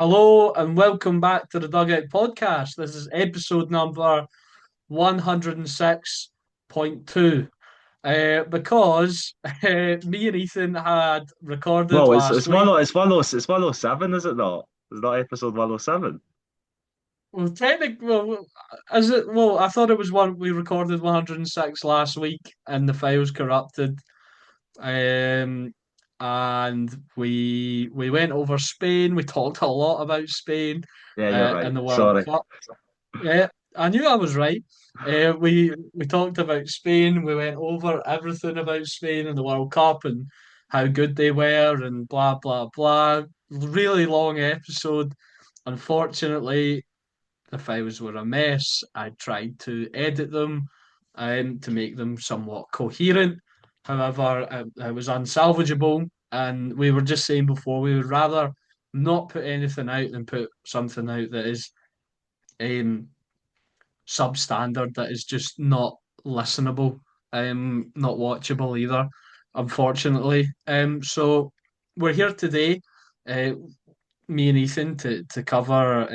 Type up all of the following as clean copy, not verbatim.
Hello and welcome back to the Dugout podcast. This is episode number 106.2. Because me and Ethan had recorded Well, it's last it's week. it's 107, is it not? It's not episode 107. Well, technically, well, is it? Well, I thought it was one we recorded 106 last week and the files corrupted. Um, and we went over Spain. We talked a lot about Spain Yeah, you're in right. the World Sorry. Cup. Yeah, I knew I was right. We talked about Spain. We went over everything about Spain and the World Cup and how good they were and blah blah blah. Really long episode. Unfortunately, the files were a mess. I tried to edit them to make them somewhat coherent. However, it was unsalvageable, and we were just saying before we would rather not put anything out than put something out that is um, substandard that is just not listenable, not watchable either, unfortunately. So we're here today, uh, me and Ethan, to cover.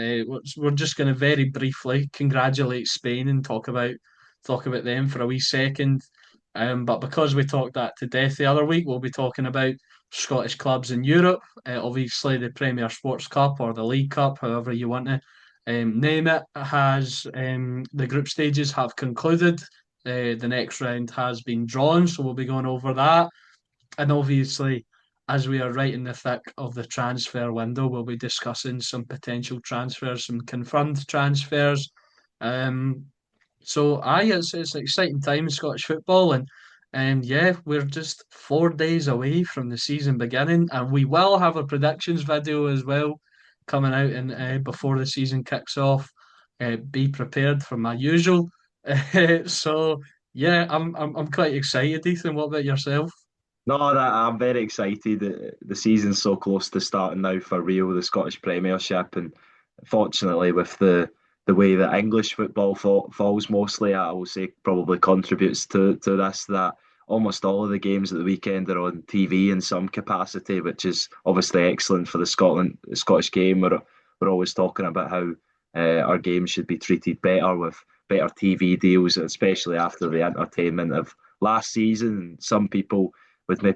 We're just going to very briefly congratulate Spain and talk about them for a wee second. But because we talked that to death the other week, we'll be talking about Scottish clubs in Europe. Obviously, the Premier Sports Cup or the League Cup, however you want to name it, has the group stages have concluded. The next round has been drawn, so we'll be going over that. And obviously, as we are right in the thick of the transfer window, we'll be discussing some potential transfers, some confirmed transfers. Um, it's an exciting time in Scottish football, and yeah, we're just 4 days away from the season beginning, and we will have a predictions video as well coming out and before the season kicks off. Be prepared for my usual. So yeah, I'm quite excited, Ethan. What about yourself? No, I'm very excited. The season's so close to starting now for real, the Scottish Premiership, and fortunately, with the way that English football falls mostly, I will say probably contributes to this. That almost all of the games at the weekend are on TV in some capacity, which is obviously excellent for the Scottish game. We're always talking about how our games should be treated better with better TV deals, especially after the entertainment of last season. Some people would be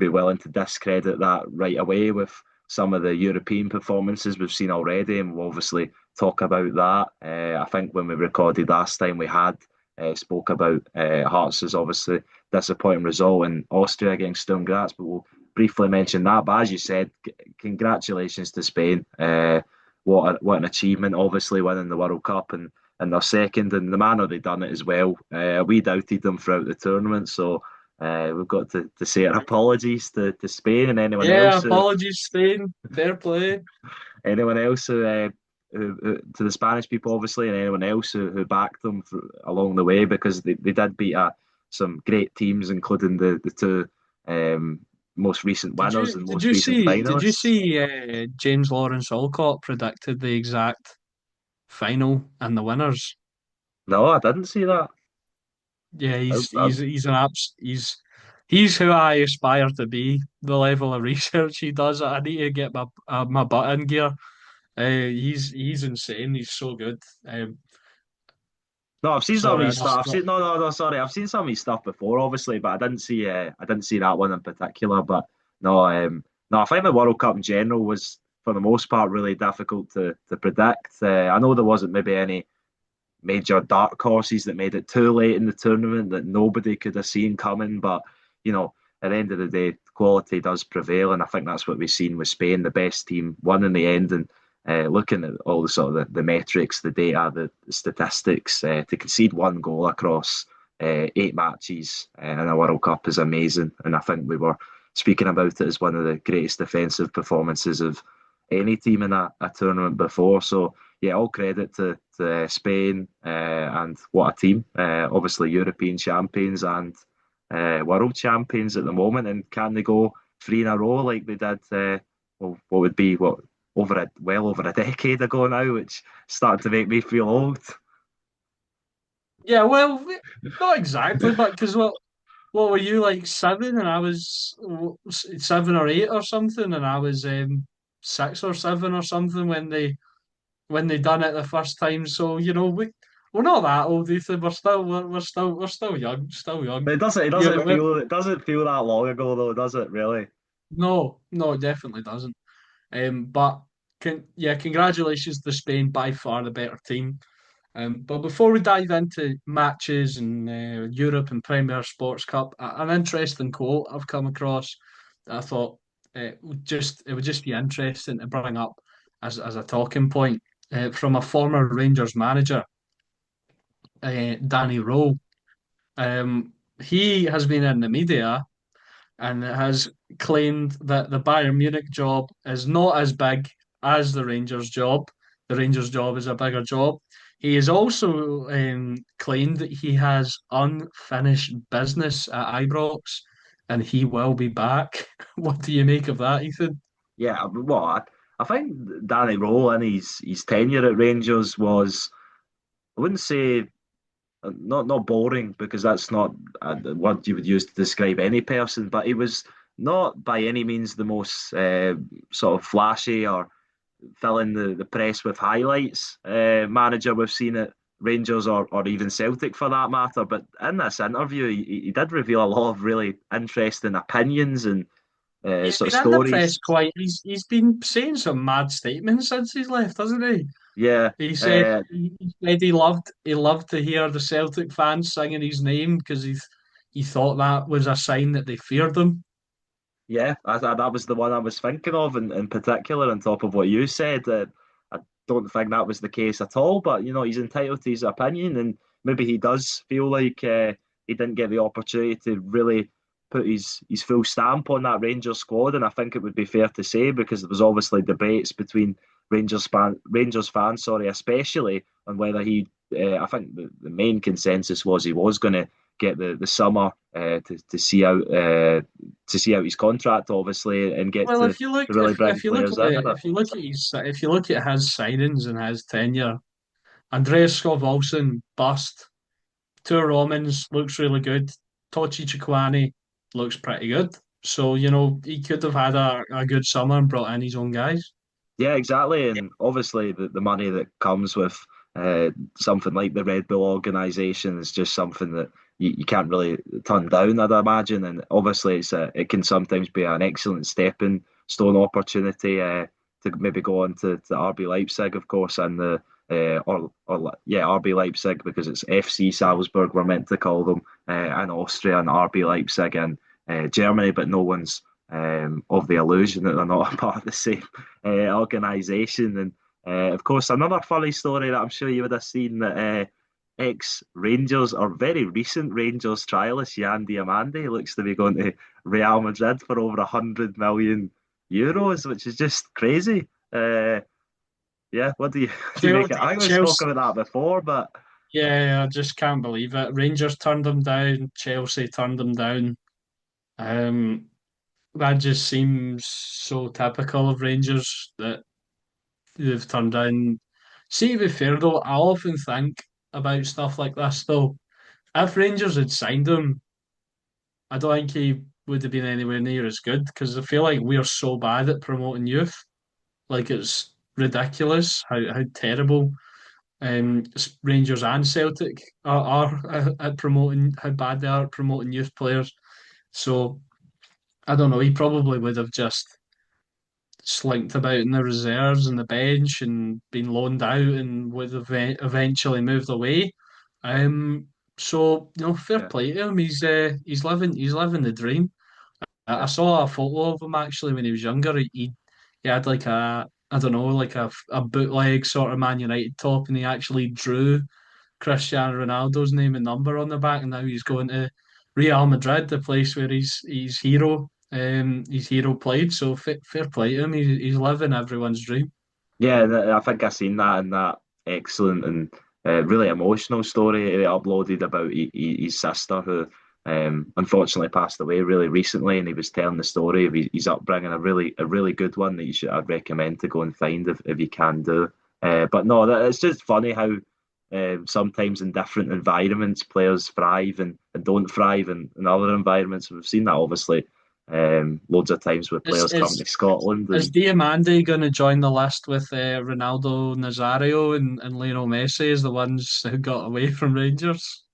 willing to discredit that right away with some of the European performances we've seen already, and we'll obviously talk about that. I think when we recorded last time, we had spoke about Hearts' obviously disappointing result in Austria against Sturm Graz, but we'll briefly mention that. But as you said, congratulations to Spain. What an achievement! Obviously, winning the World Cup and their second, and the manner they done it as well. We doubted them throughout the tournament, so we've got to say our apologies to Spain and Yeah, apologies, Spain. Fair play. anyone else to the Spanish people, obviously, and anyone else who backed them along the way, because they did beat some great teams, including the two most recent Did winners you and did most you recent see did you finalists. see James Lawrence Alcott predicted the exact final and the winners? No, I didn't see that. Yeah, I, he's I, he's he's an abs he's who I aspire to be. The level of research he does, I need to get my butt in gear. He's insane. He's so good. no, I've seen some of Sorry, I his stuff. just I've seen no, sorry, I've seen some of his stuff before, obviously, but I didn't see that one in particular. But no, no, I find the World Cup in general was, for the most part, really difficult to predict. I know there wasn't maybe any major dark horses that made it too late in the tournament that nobody could have seen coming. But you know, at the end of the day, quality does prevail, and I think that's what we've seen with Spain. The best team won in the end, and looking at all the sort of the metrics, the data, the statistics, to concede one goal across 8 matches in a World Cup is amazing. And I think we were speaking about it as one of the greatest defensive performances of any team in a tournament before. So yeah, all credit to Spain, and what a team. Obviously, European champions and world champions at the moment. And can they go three in a row like they did? Well, what would be what well over a decade ago now, which is starting to make me feel old. yeah. Well, not exactly, but because what were you like 7 and I was 7 or 8 or something, and I was 6 or 7 or something when they done it the first time. So we're not that old, Ethan. We're still young, still young. But it Yeah, doesn't feel that long ago though, does it really? no, it definitely doesn't. But congratulations to Spain, by far the better team. But before we dive into matches and Europe and Premier Sports Cup, an interesting quote I've come across that I thought it would just be interesting to bring up as a talking point from a former Rangers manager, Danny Rowe. He has been in the media and has claimed that the Bayern Munich job is not as big as the Rangers job. The Rangers job is a bigger job. He has also claimed that he has unfinished business at Ibrox and he will be back. What do you make of that, Ethan? Yeah, well, I think Danny Rowe and his tenure at Rangers was, I wouldn't say not boring because that's not a word you would use to describe any person, but he was not by any means the most sort of flashy or filling the press with highlights manager we've seen at Rangers or even Celtic for that matter. But in this interview, he did reveal a lot of really interesting opinions and He's sort of been in the press stories. quite. He's been saying some mad statements since he's left, hasn't he? Yeah, He said he loved to hear the Celtic fans singing his name because he thought that was a sign that they feared him. yeah, that was the one I was thinking of in particular, on top of what you said. I don't think that was the case at all, but he's entitled to his opinion, and maybe he does feel like he didn't get the opportunity to really put his full stamp on that Rangers squad, and I think it would be fair to say because there was obviously debates between Rangers fans, sorry, especially on whether I think the main consensus was he was going to get the summer to see out his contract, obviously, and get Well, to really bring players in. And if you look at his signings and his tenure, Andreas Skov bust. Tour Romans looks really good. Tochi Chikwani looks pretty good. So he could have had a good summer and brought in his own guys. yeah, exactly. And obviously, the money that comes with something like the Red Bull organisation is just something that you can't really turn down, I'd imagine. And obviously, it can sometimes be an excellent stepping stone opportunity to maybe go on to RB Leipzig, of course, and RB Leipzig because it's FC Salzburg, we're meant to call them, in Austria, and RB Leipzig in Germany, but no one's of the illusion that they're not a part of the same organisation. And of course, another funny story that I'm sure you would have seen that ex Rangers or very recent Rangers trialist Yan Diamande looks to be going to Real Madrid for over 100 million euros, which is just crazy. Yeah, what do you what do you make it? I think we spoke Chelsea, about that before, but yeah, I just can't believe it. Rangers turned them down. Chelsea turned them down. Um, that just seems so typical of Rangers that they've turned down. See, to be fair though, I often think about stuff like this though. If Rangers had signed him, I don't think he would have been anywhere near as good because I feel like we're so bad at promoting youth. Like it's ridiculous how terrible Rangers and Celtic are at promoting how bad they are at promoting youth players. So I don't know. He probably would have just slinked about in the reserves and the bench and been loaned out and would have eventually moved away. Um, so fair yeah, play to him. He's living the dream. I yeah, saw a photo of him actually when he was younger. He had like a I don't know like a bootleg sort of Man United top, and he actually drew Cristiano Ronaldo's name and number on the back, and now he's going to Real Madrid, the place where his hero played. So fair play to him. He's living everyone's dream. yeah. I think I seen that in that excellent and really emotional story he uploaded about his sister who unfortunately passed away really recently, and he was telling the story of his upbringing, a really good one that I'd recommend to go and find if you can do. But no, it's just funny how sometimes in different environments players thrive and don't thrive in other environments. We've seen that obviously loads of times with Is players coming to Scotland, is and Diamandi going to join the list with Ronaldo Nazario and Lionel Messi as the ones who got away from Rangers?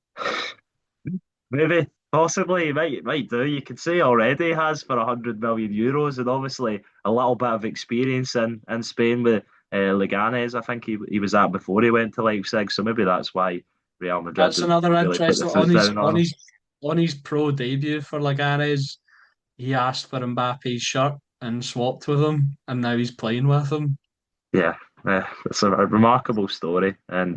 maybe, possibly, might do. You could say already he has for €100 million, and obviously a little bit of experience in Spain with Leganes. I think he was at before he went to Leipzig, so maybe that's why Real Madrid That's didn't another really put the interesting foot down on him. on his pro debut for Leganes. He asked for Mbappe's shirt and swapped with him, and now he's playing with him. Yeah, it's a remarkable story, and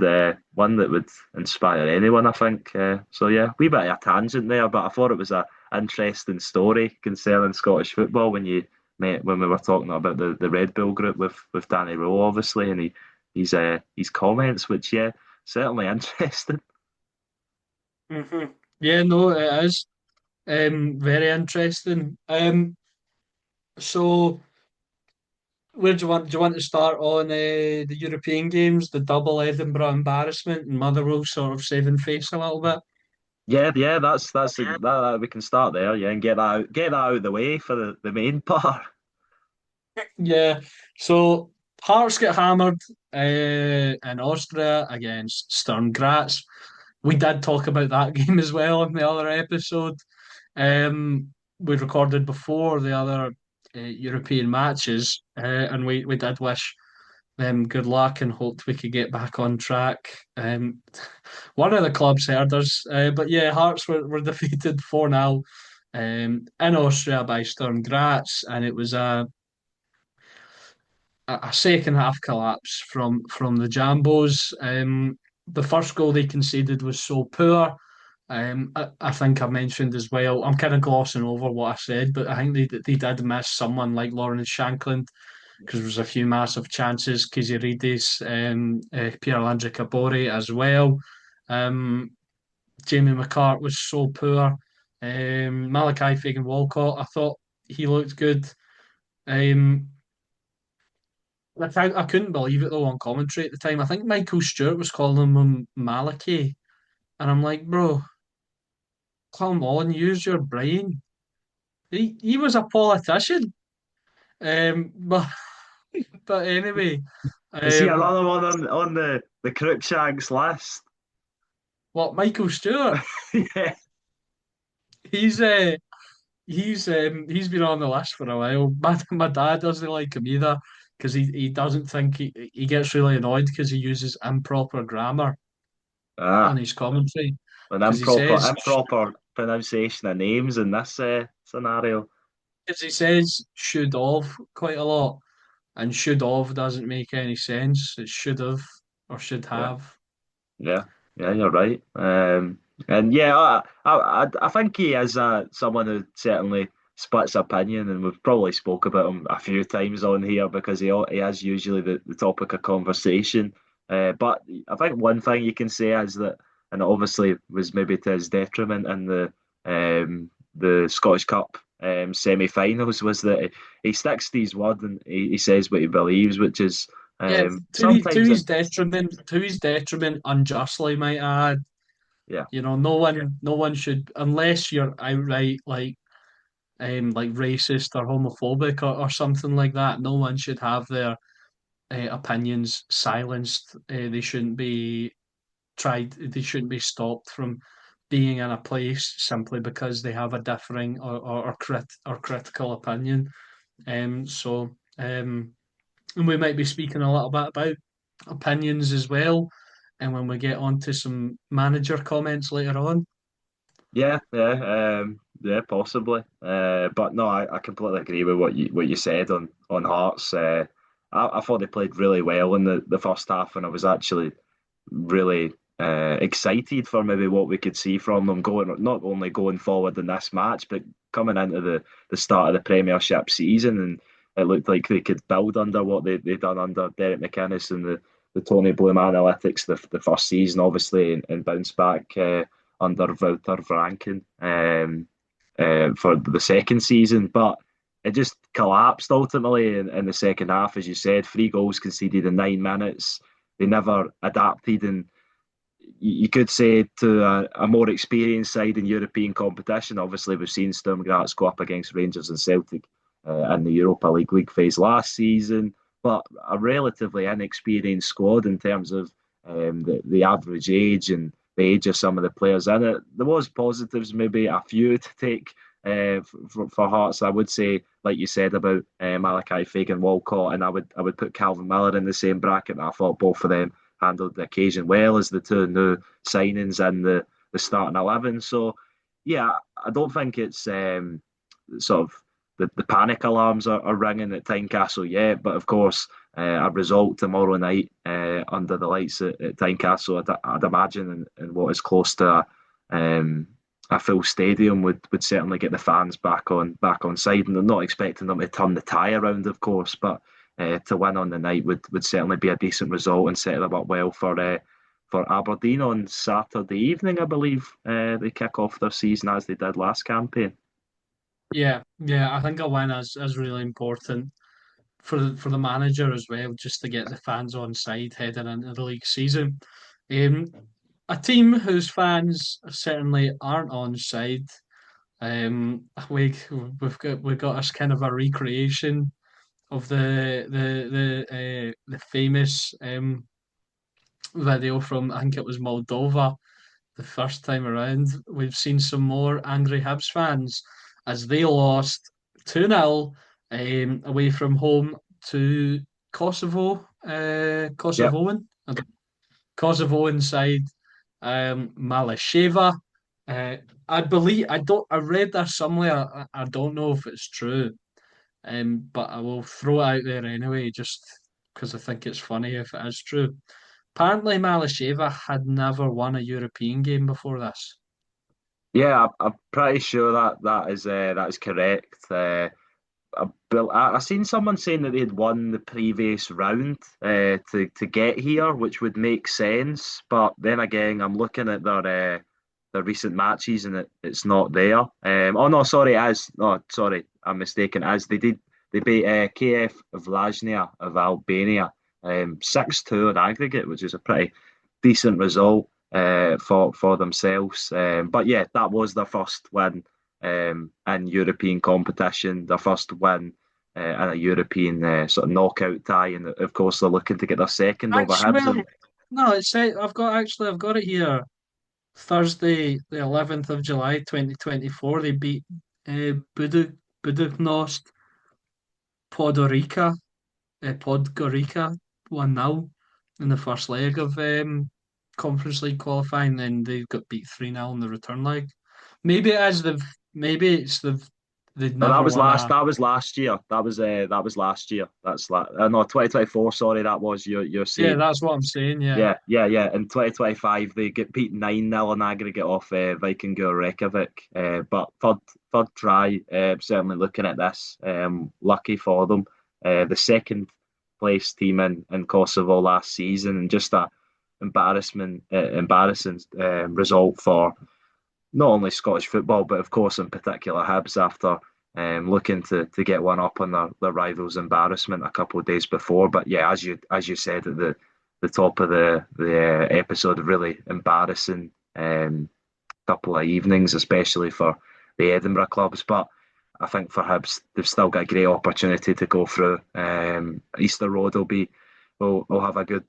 one that would inspire anyone, I think. So yeah, wee bit of a tangent there, but I thought it was a interesting story concerning Scottish football when we were talking about the Red Bull group with Danny Rowe, obviously, and his comments, which yeah, certainly interesting. Yeah, no, it is very interesting. So where do you want to start on the European games, the double Edinburgh embarrassment, and Motherwell sort of saving face a little bit? Yeah, that we can start there, yeah, and get that out of the way for the main part. Yeah. So Hearts get hammered in Austria against Sturm Graz. We did talk about that game as well in the other episode. We recorded before the other European matches, and we did wish them good luck and hoped we could get back on track. One of the clubs heard us, but yeah, Hearts were defeated 4-0 in Austria by Sturm Graz, and it was a second half collapse from the Jambos. The first goal they conceded was so poor. I think I mentioned as well. I'm kind of glossing over what I said, but I think they did miss someone like Lawrence Shankland because there was a few massive chances. Kizirides, Pierre-Landry Cabore as well. Um, Jamie McCart was so poor. Malachi Fagan Walcott, I thought he looked good. Um, I couldn't believe it though on commentary at the time. I think Michael Stewart was calling him Malachi, and I'm like, bro, come on, use your brain. He was a politician. But but anyway, Is he um, another one on the Cruikshanks list? what Michael Stewart? Yeah. He's he's been on the list for a while. My dad doesn't like him either because he doesn't think he gets really annoyed because he uses improper grammar on Ah, his commentary an because improper pronunciation of names in this scenario. he says should have quite a lot, and should have doesn't make any sense. It should have or should Yeah, have. yeah, yeah, you're right. And yeah, I think he is someone who certainly splits opinion, and we've probably spoke about him a few times on here because he is usually the topic of conversation. But I think one thing you can say is that, and it obviously was maybe to his detriment in the Scottish Cup semi-finals, was that he sticks to his word and he says what he believes, which is Yeah, sometimes it, to his detriment, unjustly, might I add. yeah. You know, no one should, unless you're outright like racist or homophobic or something like that. No one should have their opinions silenced. They shouldn't be tried. They shouldn't be stopped from being in a place simply because they have a differing or critical opinion. So and we might be speaking a little bit about opinions as well. And when we get on to some manager comments later on. Yeah, possibly. But no, I completely agree with what you said on Hearts. I thought they played really well in the first half, and I was actually really excited for maybe what we could see from them going not only going forward in this match, but coming into the start of the Premiership season, and it looked like they could build under what they done under Derek McInnes and the Tony Bloom analytics the first season, obviously, and bounce back under Wouter Franken for the second season, but it just collapsed ultimately in the second half, as you said. 3 goals conceded in 9 minutes. They never adapted, and you could say to a more experienced side in European competition. Obviously, we've seen Sturm Graz go up against Rangers and Celtic in the Europa League phase last season, but a relatively inexperienced squad in terms of the average age and the age of some of the players in it. There was positives, maybe a few to take for Hearts. I would say, like you said about Malachi Fagan Walcott, and I would put Calvin Miller in the same bracket. I thought both of them handled the occasion well as the two new signings in the starting 11. So, yeah, I don't think it's sort of the panic alarms are ringing at Tynecastle yet. But of course, a result tomorrow night under the lights at Tynecastle, I'd imagine, and what is close to a full stadium would certainly get the fans back on side. And I'm not expecting them to turn the tie around, of course, but to win on the night would certainly be a decent result and set them up well for Aberdeen on Saturday evening. I believe they kick off their season as they did last campaign. Yeah, yeah, I think a win is really important for the manager as well, just to get the fans on side heading into the league season. Um, a team whose fans certainly aren't on side. We've got us kind of a recreation of the famous video from, I think it was Moldova the first time around. We've seen some more angry Hibs fans as they lost 2-0 away from home to Kosovo, Yep. Kosovoan side, Malasheva. Uh, I read that somewhere. I don't know if it's true, but I will throw it out there anyway, just because I think it's funny if it is true. Apparently, Malasheva had never won a European game before this. Yeah, I'm pretty sure that is correct. I seen someone saying that they had won the previous round to get here, which would make sense. But then again, I'm looking at their recent matches and it's not there. Oh no, sorry, as no, sorry, I'm mistaken. As they beat KF Vlažnia of Albania 6-2 on aggregate, which is a pretty decent result for themselves. But yeah, that was their first win in European competition, their first win in a European sort of knockout tie, and of course they're looking to get their second over Hibs. Actually, no, I've got it here. Thursday, the 11th of July, 2024, they beat Budućnost Podgorica 1-0 in the first leg of Conference League qualifying. Then they got beat 3-0 in the return leg. Maybe it is maybe it's they'd No, that never was won last. a. That was last year. That was last year. No, 2024. Sorry, that was you're Yeah, saying. that's what I'm saying. Yeah. Yeah, yeah, yeah. In 2025, they get beat 9-0 in aggregate off Vikingur Reykjavik. But third try, certainly looking at this, lucky for them. The second place team in Kosovo last season, and just that embarrassing result for not only Scottish football, but of course in particular Hibs after looking to get one up on their rivals' embarrassment a couple of days before. But yeah, as you said at the top of the episode, really embarrassing couple of evenings, especially for the Edinburgh clubs. But I think for Hibs, they've still got a great opportunity to go through. Easter Road will have a good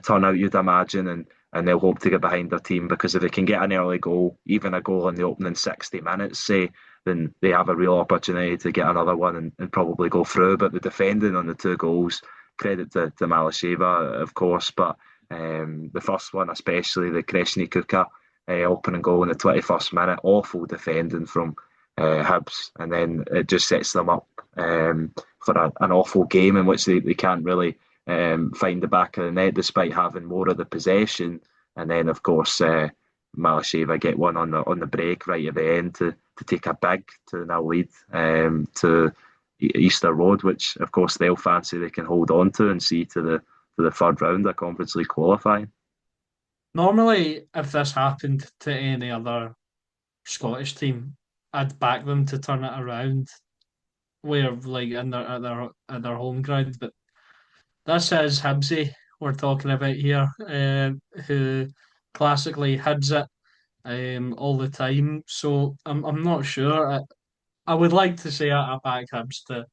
turnout, you'd imagine, and they'll hope to get behind their team because if they can get an early goal, even a goal in the opening 60 minutes, say, then they have a real opportunity to get another one and probably go through. But the defending on the two goals, credit to Malasheva, of course, but the first one, especially the Kreshny Kuka opening goal in the 21st minute, awful defending from Hibs, and then it just sets them up for an awful game in which they can't really find the back of the net despite having more of the possession. And then, of course, Malasheva get one on the break right at the end to take a big 2-0 lead to Easter Road, which, of course, they'll fancy they can hold on to and see to the third round of Conference League qualifying. Normally, if this happened to any other Scottish team, I'd back them to turn it around, where like in their home ground. But this is Hibsy we're talking about here, who classically heads it all the time. So I'm not sure. I would like to say I back Hibs to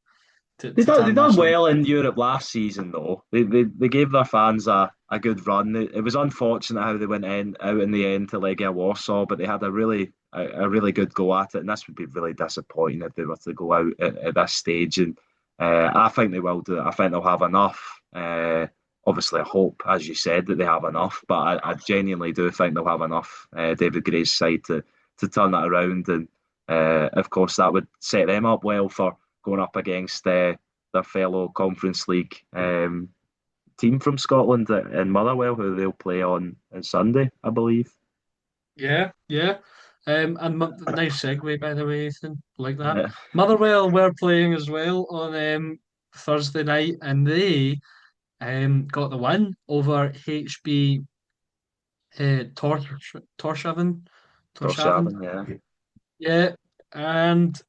They turn done this on. well in Europe last season though. They gave their fans a good run. It was unfortunate how they went out in the end to Legia Warsaw, but they had a really good go at it, and this would be really disappointing if they were to go out at this stage. And I think they will do it. I think they'll have enough. Obviously, I hope, as you said, that they have enough, but I genuinely do think they'll have enough. David Gray's side to turn that around, and of course that would set them up well for going up against their fellow Conference League team from Scotland in Motherwell, who they'll play on Sunday, I believe. Yeah, yeah. Nice segue, by the way, Ethan. Like that. Yeah, Motherwell were playing as well on Thursday night, and they got the win over HB Tor Torshavn. Torshavn. Shavin, yeah. Yeah, and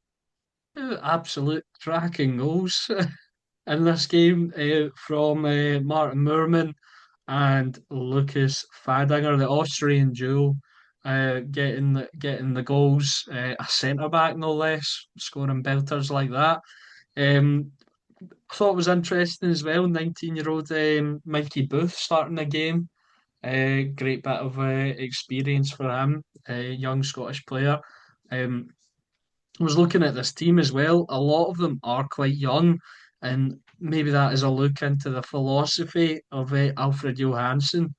absolute cracking goals in this game from Martin Moorman and Lucas Fadinger, the Austrian duo, getting the goals. A centre back, no less, scoring belters like that. Um, I thought it was interesting as well. 19-year-old Mikey Booth starting the game. Great bit of experience for him, a young Scottish player. Um, I was looking at this team as well. A lot of them are quite young, and maybe that is a look into the philosophy of Alfred Johansson,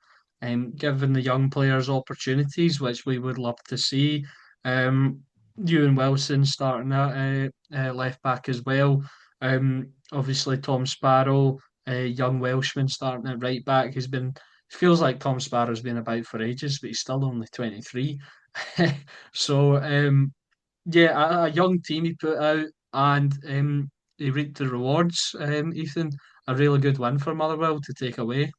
giving the young players opportunities, which we would love to see. Ewan Wilson starting at left back as well. Obviously, Tom Sparrow, a young Welshman, starting at right back. It feels like Tom Sparrow's been about for ages, but he's still only 23. So, yeah, a young team he put out, and he reaped the rewards. Ethan, a really good win for Motherwell to take away.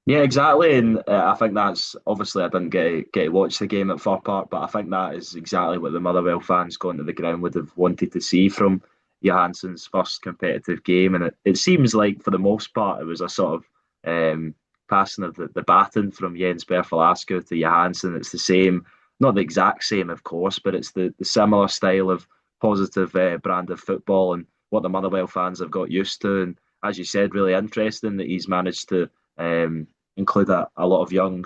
Yeah, exactly. And I think that's obviously I didn't get to watch the game at Fir Park, but I think that is exactly what the Motherwell fans going to the ground would have wanted to see from Johansson's first competitive game. And it seems like for the most part it was a sort of passing of the baton from Jens Berfalasco to Johansson. It's the same, not the exact same, of course, but it's the similar style of positive brand of football and what the Motherwell fans have got used to. And as you said, really interesting that he's managed to. Include a lot of young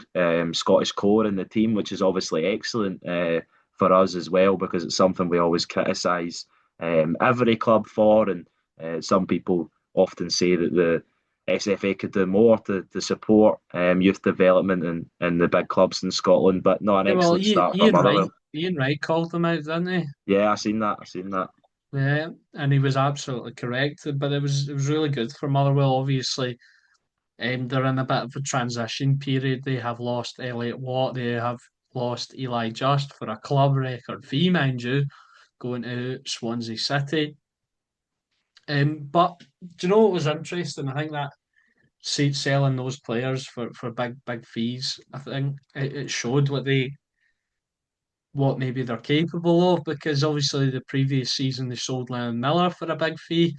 Scottish core in the team, which is obviously excellent for us as well, because it's something we always criticise every club for. And some people often say that the SFA could do more to support youth development in the big clubs in Scotland, but not an Yeah, well, excellent start for Motherwell. Ian Wright called them out, didn't he? Yeah, I seen that. I seen that. Yeah, and he was absolutely correct. But it was really good for Motherwell. Obviously, they're in a bit of a transition period. They have lost Elliot Watt. They have lost Eli Just for a club record fee, mind you, going to Swansea City. But do you know what was interesting? I think that selling those players for big fees, I think it showed what maybe they're capable of, because obviously the previous season they sold Lennon Miller for a big fee.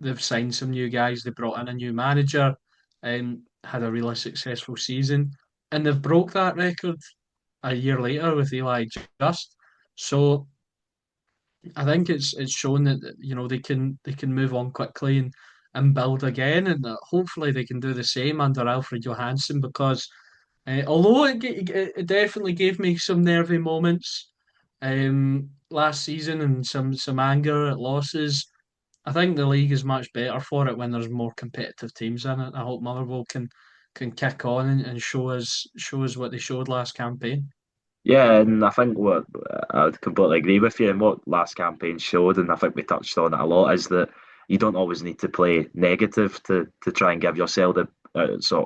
They've signed some new guys. They brought in a new manager, had a really successful season, and they've broke that record a year later with Eli Just. So I think it's shown that they can move on quickly and build again, and hopefully they can do the same under Alfred Johansson, because although it definitely gave me some nervy moments last season and some anger at losses, I think the league is much better for it when there's more competitive teams in it. I hope Motherwell can kick on and show us what they showed last campaign. Yeah, and I think what I would completely agree with you, and what last campaign showed, and I think we touched on it a lot, is that you don't always need to play negative to try and give yourself the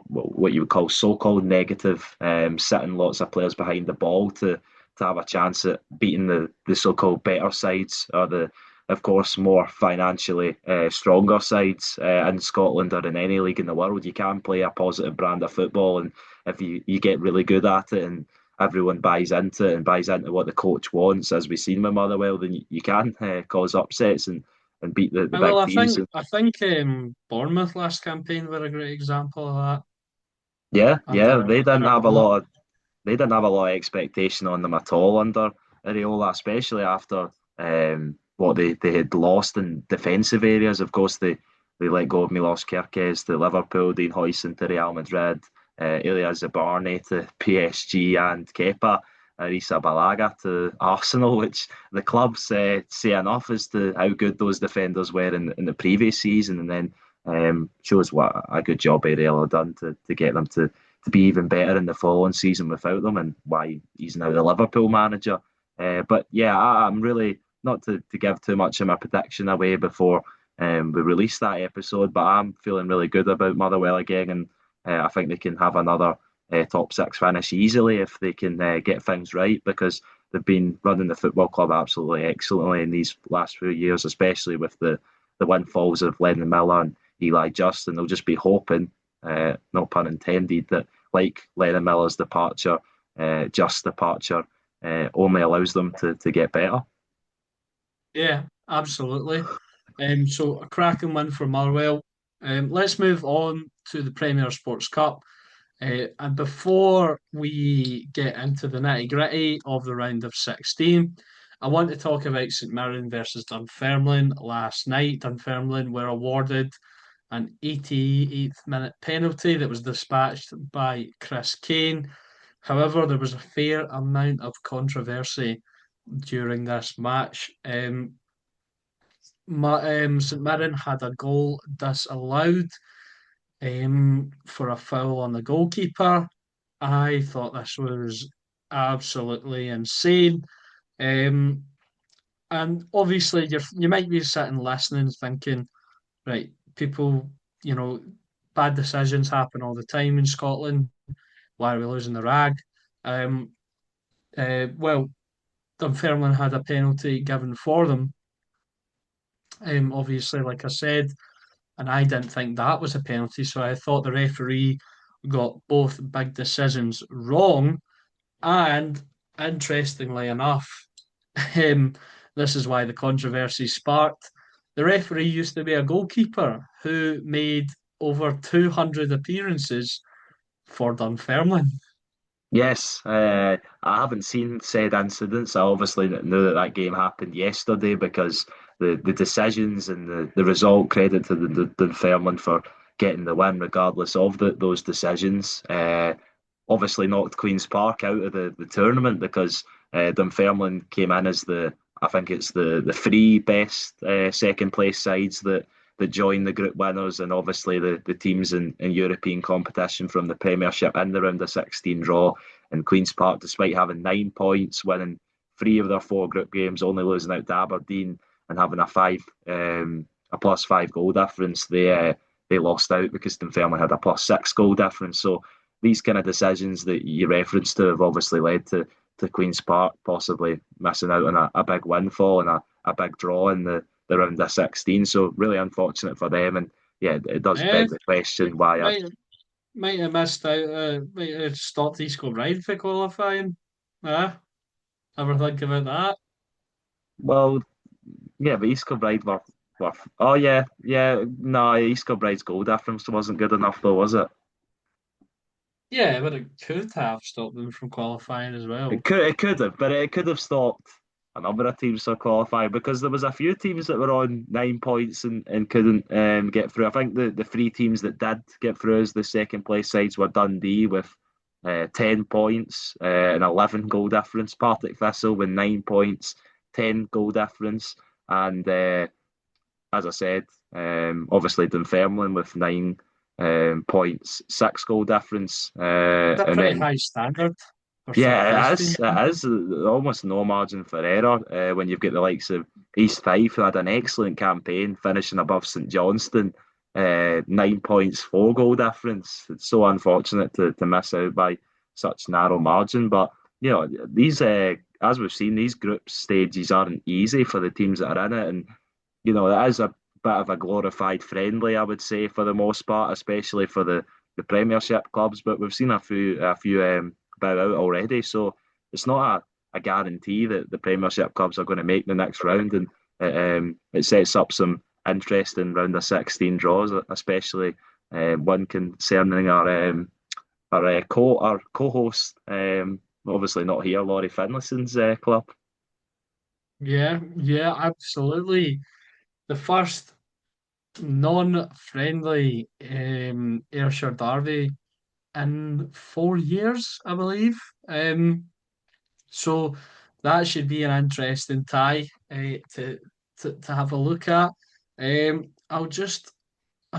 what you would call so-called negative, sitting lots of players behind the ball to have a chance at beating the so-called better sides, or the of course more financially stronger sides in Scotland or in any league in the world. You can play a positive brand of football, and if you get really good at it and everyone buys into it and buys into what the coach wants, as we've seen with Motherwell, then you can cause upsets and beat the Well, big I teams. think And I think Bournemouth last campaign were a great example of that yeah, under they didn't under have a Boma. lot of they didn't have a lot of expectation on them at all under Areola, especially after what they had lost in defensive areas. Of course, they let go of Milos Kerkez to Liverpool, Dean Huijsen to Real Madrid, Ilias Zabarny to PSG, and Kepa Arrizabalaga to Arsenal, which the clubs say enough as to how good those defenders were in the previous season, and then shows what a good job Areola done to get them to be even better in the following season without them, and why he's now the Liverpool manager. But yeah, I'm really not to give too much of my prediction away before we release that episode, but I'm feeling really good about Motherwell again, and I think they can have another top six finish easily if they can get things right, because they've been running the football club absolutely excellently in these last few years, especially with the windfalls of Lennon Miller and Eli Justin. They'll just be hoping, no pun intended, that like Lennon Miller's departure, Just departure, only allows them to get better. Yeah, absolutely. So a cracking win for Motherwell. Let's move on to the Premier Sports Cup. And before we get into the nitty-gritty of the round of 16, I want to talk about St Mirren versus Dunfermline last night. Dunfermline were awarded an 88th minute penalty that was dispatched by Chris Kane. However, there was a fair amount of controversy during this match. St Mirren had a goal disallowed for a foul on the goalkeeper. I thought this was absolutely insane. Um, and obviously, you might be sitting listening, thinking, right, people, you know, bad decisions happen all the time in Scotland. Why are we losing the rag? Um, well, Dunfermline had a penalty given for them. Obviously, like I said, and I didn't think that was a penalty. So I thought the referee got both big decisions wrong. And interestingly enough, um, this is why the controversy sparked. The referee used to be a goalkeeper who made over 200 appearances for Dunfermline. Yes, I haven't seen said incidents. I obviously knew that that game happened yesterday because the decisions and the result, credit to the Dunfermline for getting the win regardless of those decisions. Obviously knocked Queen's Park out of the tournament because Dunfermline came in as I think it's the three best second place sides that join the group winners, and obviously the teams in European competition from the Premiership in the round of 16 draw. And Queen's Park, despite having 9 points, winning three of their four group games, only losing out to Aberdeen and having a plus five goal difference, they lost out because Dunfermline had a plus six goal difference. So these kind of decisions that you referenced to have obviously led to Queen's Park possibly missing out on a big windfall and a big draw in the round of 16. So really unfortunate for them. And yeah, it does Eh, beg the question why. might have missed out, might have stopped East Kilbride for qualifying. Ever think about that? Well, yeah, but East Kilbride were. Oh yeah. No, East Kilbride's goal difference wasn't good enough though, was it? Yeah, but it could have stopped them from qualifying as well. It could have, but it could have stopped a number of teams from qualifying because there was a few teams that were on 9 points and couldn't get through. I think the three teams that did get through as the second place sides were Dundee with 10 points and 11 goal difference, Partick Thistle with 9 points, 10 goal difference, and as I said, obviously Dunfermline with 9 points, 6 goal difference, That's a and pretty then high standard for some of yeah, these it is. teams. It is almost no margin for error when you've got the likes of East Fife, who had an excellent campaign, finishing above St Johnstone, 9 points, 4 goal difference. It's so unfortunate to miss out by such narrow margin. But you know, these as we've seen, these group stages aren't easy for the teams that are in it, and you know, it is a bit of a glorified friendly, I would say, for the most part, especially for the Premiership clubs. But we've seen a few bow out already, so it's not a guarantee that the Premiership clubs are going to make the next round, and it sets up some interesting round of 16 draws, especially one concerning our our co-host, obviously not here, Laurie Finlayson's club. Yeah, yeah, absolutely. The first non-friendly Ayrshire derby in 4 years, I believe. Um, so that should be an interesting tie to have a look at. I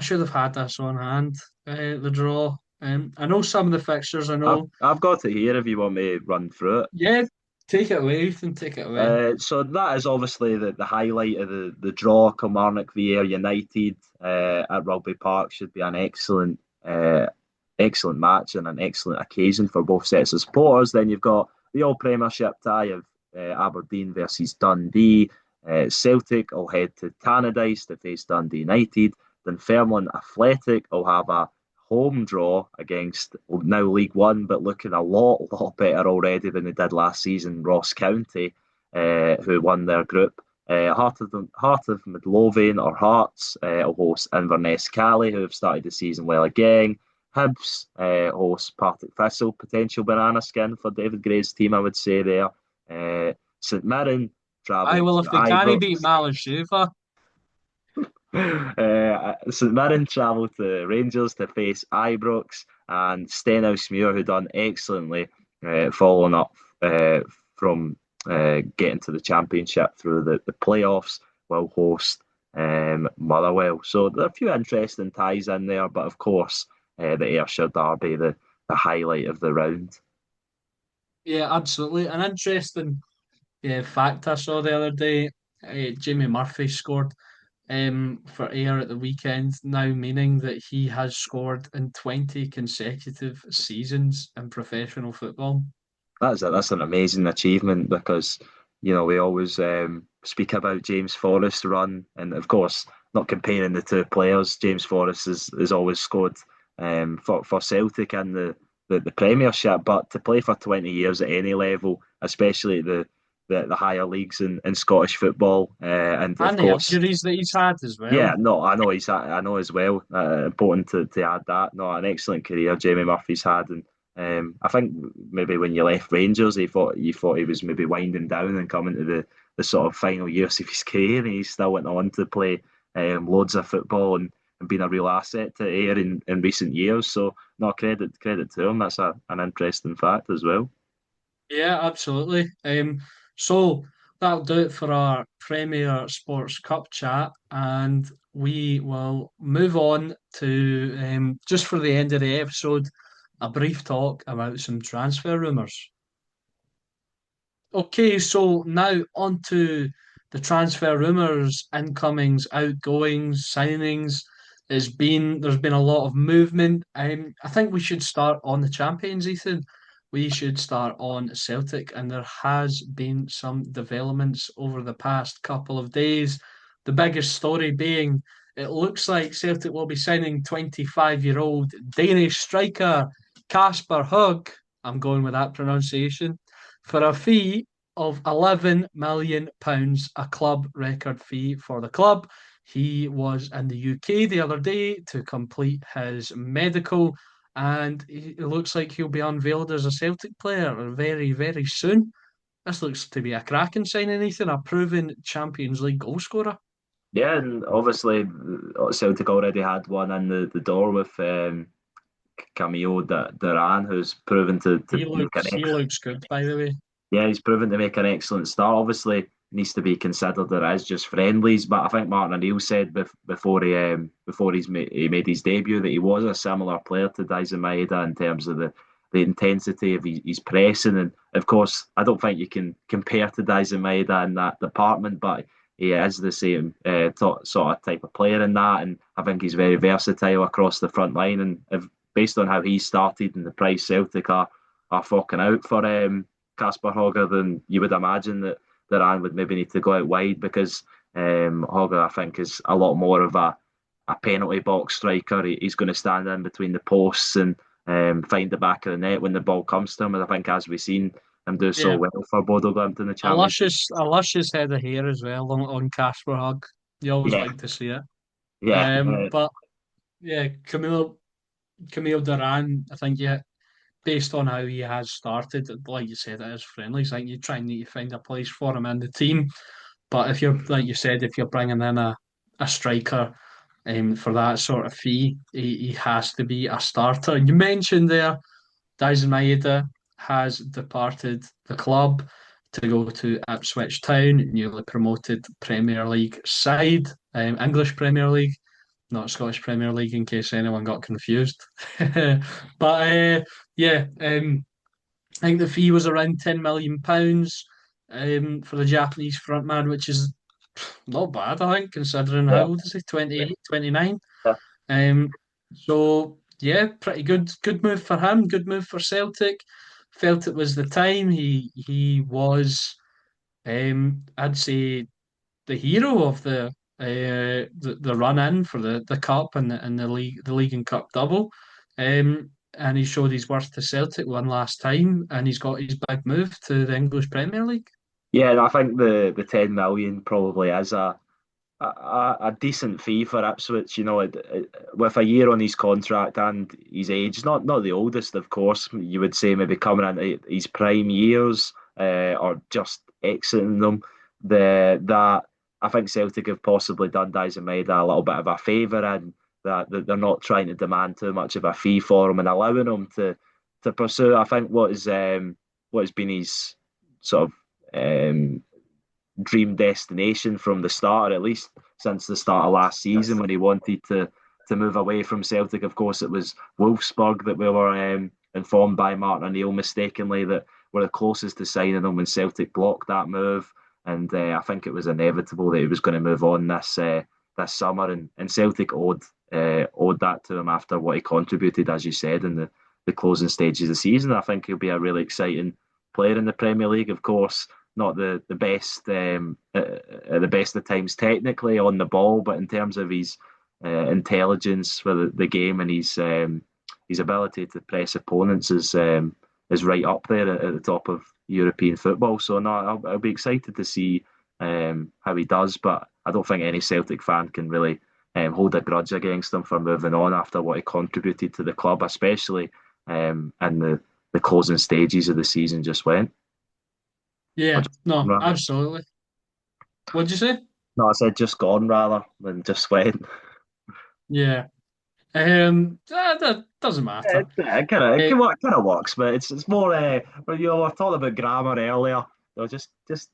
should have had this on hand, the draw. I know some of the fixtures. I I've know. I've got it here if you want me to run through it. Yeah, take it away, Ethan. Take it away. So that is obviously the highlight of the draw. Kilmarnock v Ayr United at Rugby Park should be an excellent match and an excellent occasion for both sets of supporters. Then you've got the All Premiership tie of Aberdeen versus Dundee. Celtic will head to Tannadice to face Dundee United. Then Fairmont Athletic will have a home draw against now League One, but looking a lot better already than they did last season. Ross County, who won their group. Heart of Midlothian or Hearts will host Inverness Cali, who have started the season well again. Hibs host Partick Thistle, potential banana skin for David Gray's team, I would say there. St Mirren I travel will to if they can't beat Ibrox. Malasheva. St Mirren travel to Rangers to face Ibrox and Stenhousemuir, who done excellently following up from getting to the championship through the playoffs, will host Motherwell. So there are a few interesting ties in there, but of course, the Ayrshire Derby, the highlight of the round. Yeah, absolutely. An interesting fact I saw the other day. Jamie Murphy scored for Ayr at the weekend, now meaning that he has scored in 20 consecutive seasons in professional football. That's an amazing achievement because we always speak about James Forrest's run, and of course, not comparing the two players. James Forrest has always scored for Celtic in the Premiership, but to play for 20 years at any level, especially the higher leagues in Scottish football, and of And the course, injuries that he's had as yeah, well. no, I know as well. Important to add that. No, an excellent career Jamie Murphy's had, and I think maybe when you left Rangers, you thought he was maybe winding down and coming to the sort of final years of his career, and he still went on to play loads of football and been a real asset to Ayr in recent years. So, no, credit to him. That's an interesting fact as well. Yeah, absolutely. So that'll do it for our Premier Sports Cup chat, and we will move on to just for the end of the episode, a brief talk about some transfer rumours. Okay, so now on to the transfer rumours, incomings, outgoings, signings. There's been a lot of movement. I think we should start on the champions, Ethan. We should start on Celtic, and there has been some developments over the past couple of days. The biggest story being it looks like Celtic will be signing 25-year-old Danish striker Kasper Hug. I'm going with that pronunciation for a fee of £11 million, a club record fee for the club. He was in the UK the other day to complete his medical, and it looks like he'll be unveiled as a Celtic player very, very soon. This looks to be a cracking signing, Ethan, a proven Champions League goalscorer. Yeah, and obviously Celtic already had one in the door with Camille Duran, who's proven to make an He looks good, by the way. yeah, he's proven to make an excellent start. Obviously, needs to be considered that as just friendlies, but I think Martin O'Neill said before he made his debut that he was a similar player to Daizen Maeda in terms of the intensity of his pressing, and of course, I don't think you can compare to Daizen Maeda in that department, but he is the same sort of type of player in that, and I think he's very versatile across the front line, and based on how he started and the price Celtic are forking out for Casper Hogger, then you would imagine that Duran would maybe need to go out wide because Hogger, I think, is a lot more of a penalty box striker. He's going to stand in between the posts and find the back of the net when the ball comes to him. And I think, as we've seen him do so Yeah, well for Bodo Glimt in the Championship. a luscious head of hair as well on Casper Hug. You always Yeah, like to see it. yeah, But yeah, Camille Duran, I think, yeah. based on how he has started, like you said, it is friendlies. I think you try and need to find a place for him in the team. But if you're, like you said, if you're bringing in a striker for that sort of fee, he has to be a starter. And you mentioned there, Daisen Maeda has departed the club to go to Ipswich Town, newly promoted Premier League side, English Premier League, not Scottish Premier League, in case anyone got confused. But yeah, I think the fee was around £10 million for the Japanese frontman, which is not bad, I think, considering how Yeah. old is he? 28, 29. Yeah. Um, so yeah, pretty good move for him. Good move for Celtic. Felt it was the time. He was, I'd say, the hero of the run in for the cup and the league and cup double. And he showed his worth to Celtic one last time, and he's got his big move to the English Premier League. Yeah, and I think the 10 million probably is a decent fee for Ipswich. With a year on his contract and his age, not the oldest, of course. You would say maybe coming into his prime years, or just exiting them. That I think Celtic have possibly done Dyson Maeda a little bit of a favour in that they're not trying to demand too much of a fee for him and allowing him to pursue. I think what has been his sort of dream destination from the start, or at least since the start of last season when he wanted to move away from Celtic. Of course, it was Wolfsburg that we were informed by Martin O'Neill mistakenly that were the closest to signing him when Celtic blocked that move. And I think it was inevitable that he was going to move on this summer, and Celtic owed that to him after what he contributed, as you said, in the closing stages of the season. I think he'll be a really exciting player in the Premier League. Of course, not the best the best of times technically on the ball, but in terms of his intelligence for the game and his ability to press opponents is right up there at the top of European football. So no, I'll be excited to see how he does, but I don't think any Celtic fan can really hold a grudge against him for moving on after what he contributed to the club, especially in the closing stages of the season just went. Or Yeah, just gone, no, rather. absolutely. What'd you say? No, I said just gone rather than just went. Yeah. That doesn't matter. It Uh, kind of works, but it's more when you were talking about grammar earlier. Just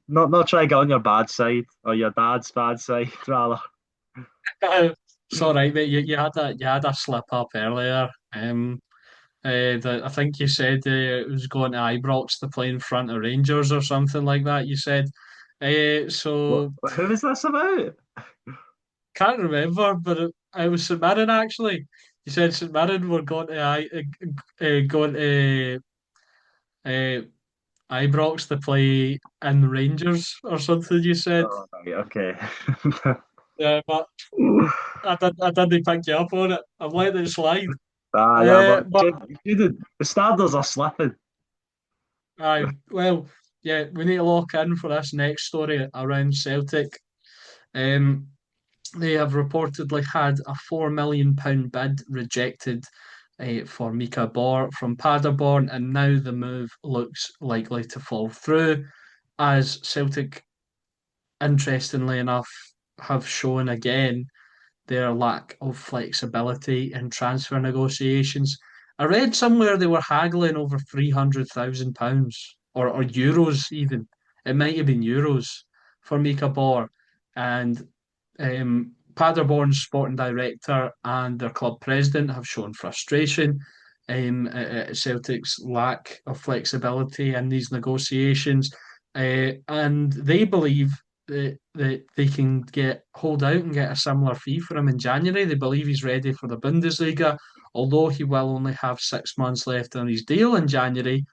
not try to get on your bad side or your dad's bad side rather. it's all right, mate. You had a slip up earlier. That I think you said it was going to Ibrox to play in front of Rangers or something like that. You said. So Who is this about? can't remember, but it was St Mirren actually. You said St Mirren were going to uh, Ibrox to play in Rangers or something. You said. Oh, right, okay. Yeah, but I didn't pick you up on it. I'm letting it slide. Yeah, but But the standards are slipping. well, yeah, we need to lock in for this next story around Celtic. Um, they have reportedly had a £4 million bid rejected for Mika Bor from Paderborn, and now the move looks likely to fall through, as Celtic, interestingly enough, have shown again their lack of flexibility in transfer negotiations. I read somewhere they were haggling over £300,000 or euros even. It might have been euros for Mika Bor. And Paderborn's sporting director and their club president have shown frustration at Celtic's lack of flexibility in these negotiations. And they believe that they can get hold out and get a similar fee for him in January. They believe he's ready for the Bundesliga, although he will only have 6 months left on his deal in January.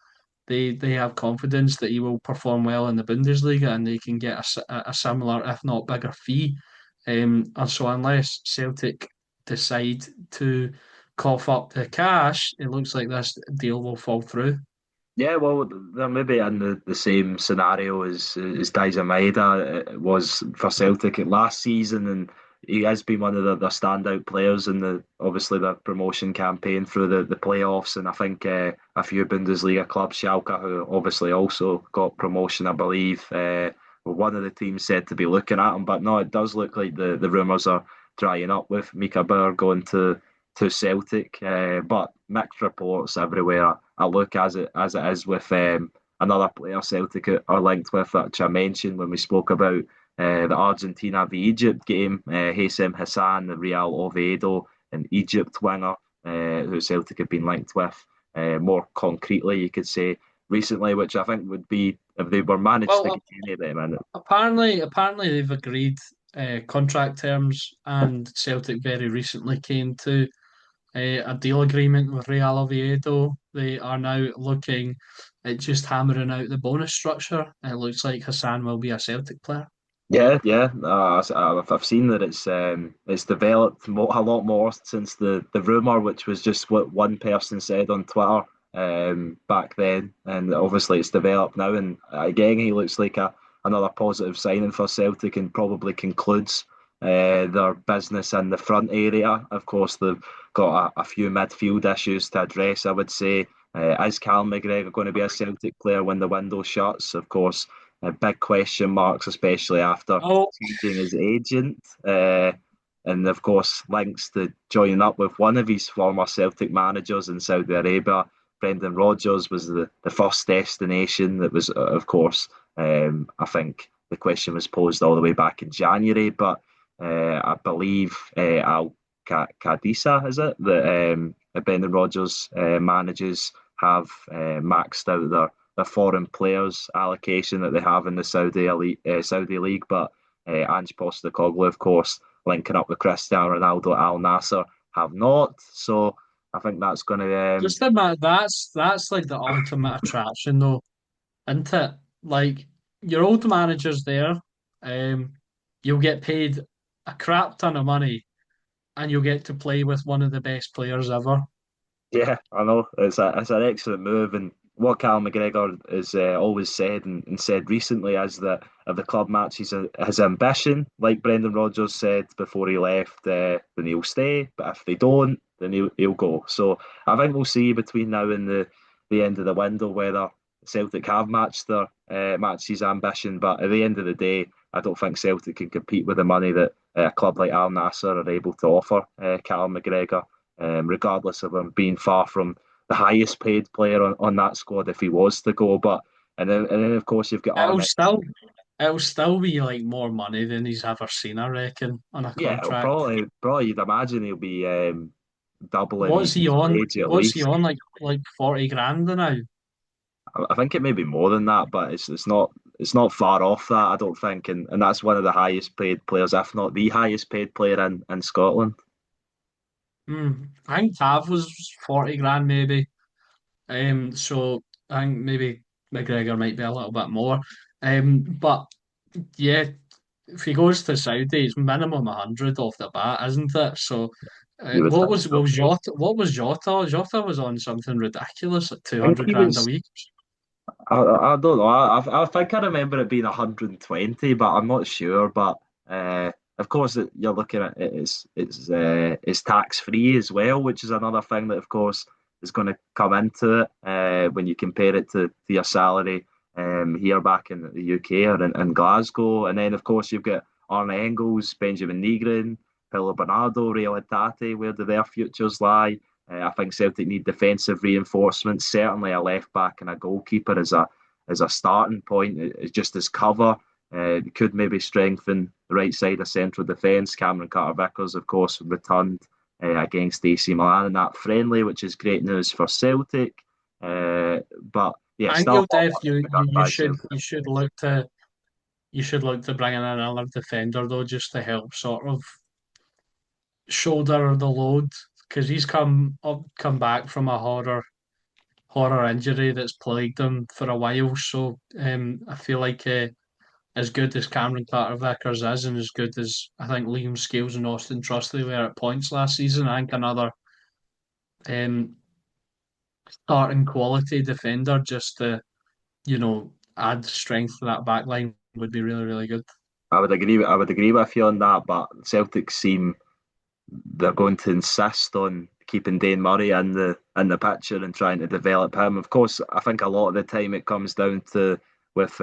They have confidence that he will perform well in the Bundesliga and they can get a similar, if not bigger, fee. And so, unless Celtic decide to cough up the cash, it looks like this deal will fall through. Yeah, well, they're maybe in the same scenario as Daisa Maeda was for Celtic at last season, and he has been one of the standout players in the obviously the promotion campaign through the playoffs, and I think a few Bundesliga clubs, Schalke, who obviously also got promotion, I believe, were one of the teams said to be looking at him. But no, it does look like the rumours are drying up with Mika Bauer going to Celtic. But mixed reports everywhere. I look as it is with another player Celtic are linked with, which I mentioned when we spoke about the Argentina v Egypt game. Hassem Hassan, the Real Oviedo and Egypt winger, who Celtic have been linked with more concretely, you could say, recently, which I think would be if they were managed to Well, get any of them in it. apparently they've agreed contract terms, and Celtic very recently came to a deal agreement with Real Oviedo. They are now looking at just hammering out the bonus structure. It looks like Hassan will be a Celtic player. Yeah, yeah. I've seen that it's developed a lot more since the rumor, which was just what one person said on Twitter back then, and obviously it's developed now. And again, he looks like another positive signing for Celtic, and probably concludes their business in the front area. Of course, they've got a few midfield issues to address. I would say, is Callum McGregor going to be a Celtic player when the window shuts? Of course, big question marks, especially after Oh, changing his agent. And of course, links to joining up with one of his former Celtic managers in Saudi Arabia. Brendan Rodgers was the first destination that was, of course, I think the question was posed all the way back in January, but I believe Al Qadisa, is it, that Brendan Rodgers manages have maxed out their foreign players allocation that they have in the Saudi league. But Ange Postecoglou, of course, linking up with Cristiano Ronaldo at Al Nasser, have not. So I think that's going to. just admit that's like the ultimate attraction, though, isn't it? Like your old manager's there, um, you'll get paid a crap ton of money, and you'll get to play with one of the best players ever. Yeah, I know it's an excellent move, and what Cal McGregor has always said and said recently is that if the club matches his ambition, like Brendan Rodgers said before he left, then he'll stay. But if they don't, then he'll go. So I think we'll see between now and the end of the window whether Celtic have matched his ambition. But at the end of the day, I don't think Celtic can compete with the money that a club like Al Nasser are able to offer Cal McGregor, regardless of him being far from the highest paid player on that squad if he was to go. But and then of course you've got It'll Arne. still it'll still be like more money than he's ever seen, I reckon, on a Yeah, it'll contract. probably you'd imagine he'll be doubling his wage at What's he least. on? Like 40 grand now? I think it may be more than that, but it's not far off that, I don't think, and that's one of the highest paid players, if not the highest paid player in Scotland. I think Tav was 40 grand maybe. So I think maybe McGregor might be a little bit more. But yeah, if he goes to Saudi, it's minimum 100 off the bat, isn't it? So You would think what so. was Jota? What was Jota? Jota was on something ridiculous, like I think 200 he grand a was. week. I don't know. I think I remember it being 120, but I'm not sure. But of course, you're looking at it. It's tax free as well, which is another thing that, of course, is going to come into it when you compare it to your salary here back in the UK or in Glasgow. And then, of course, you've got Arne Engels, Benjamin Nigren, Paulo Bernardo, Real Hatate. Where do their futures lie? I think Celtic need defensive reinforcements. Certainly, a left back and a goalkeeper as a starting point. It's just as cover. Could maybe strengthen the right side of central defence. Cameron Carter-Vickers, of course, returned against AC Milan in that friendly, which is great news for Celtic. But yeah, I think still you'll a lot def of work you, to be you done you by should Celtic. you should look to bring in another defender though, just to help sort of shoulder the load because he's come back from a horror injury that's plagued him for a while. So I feel like as good as Cameron Carter-Vickers is, and as good as I think Liam Scales and Austin Trusty were at points last season, I think another um, starting quality defender just to add strength to that back line would be really, really good. I would agree with you on that, but Celtic seem they're going to insist on keeping Dane Murray in the picture and trying to develop him. Of course, I think a lot of the time it comes down to with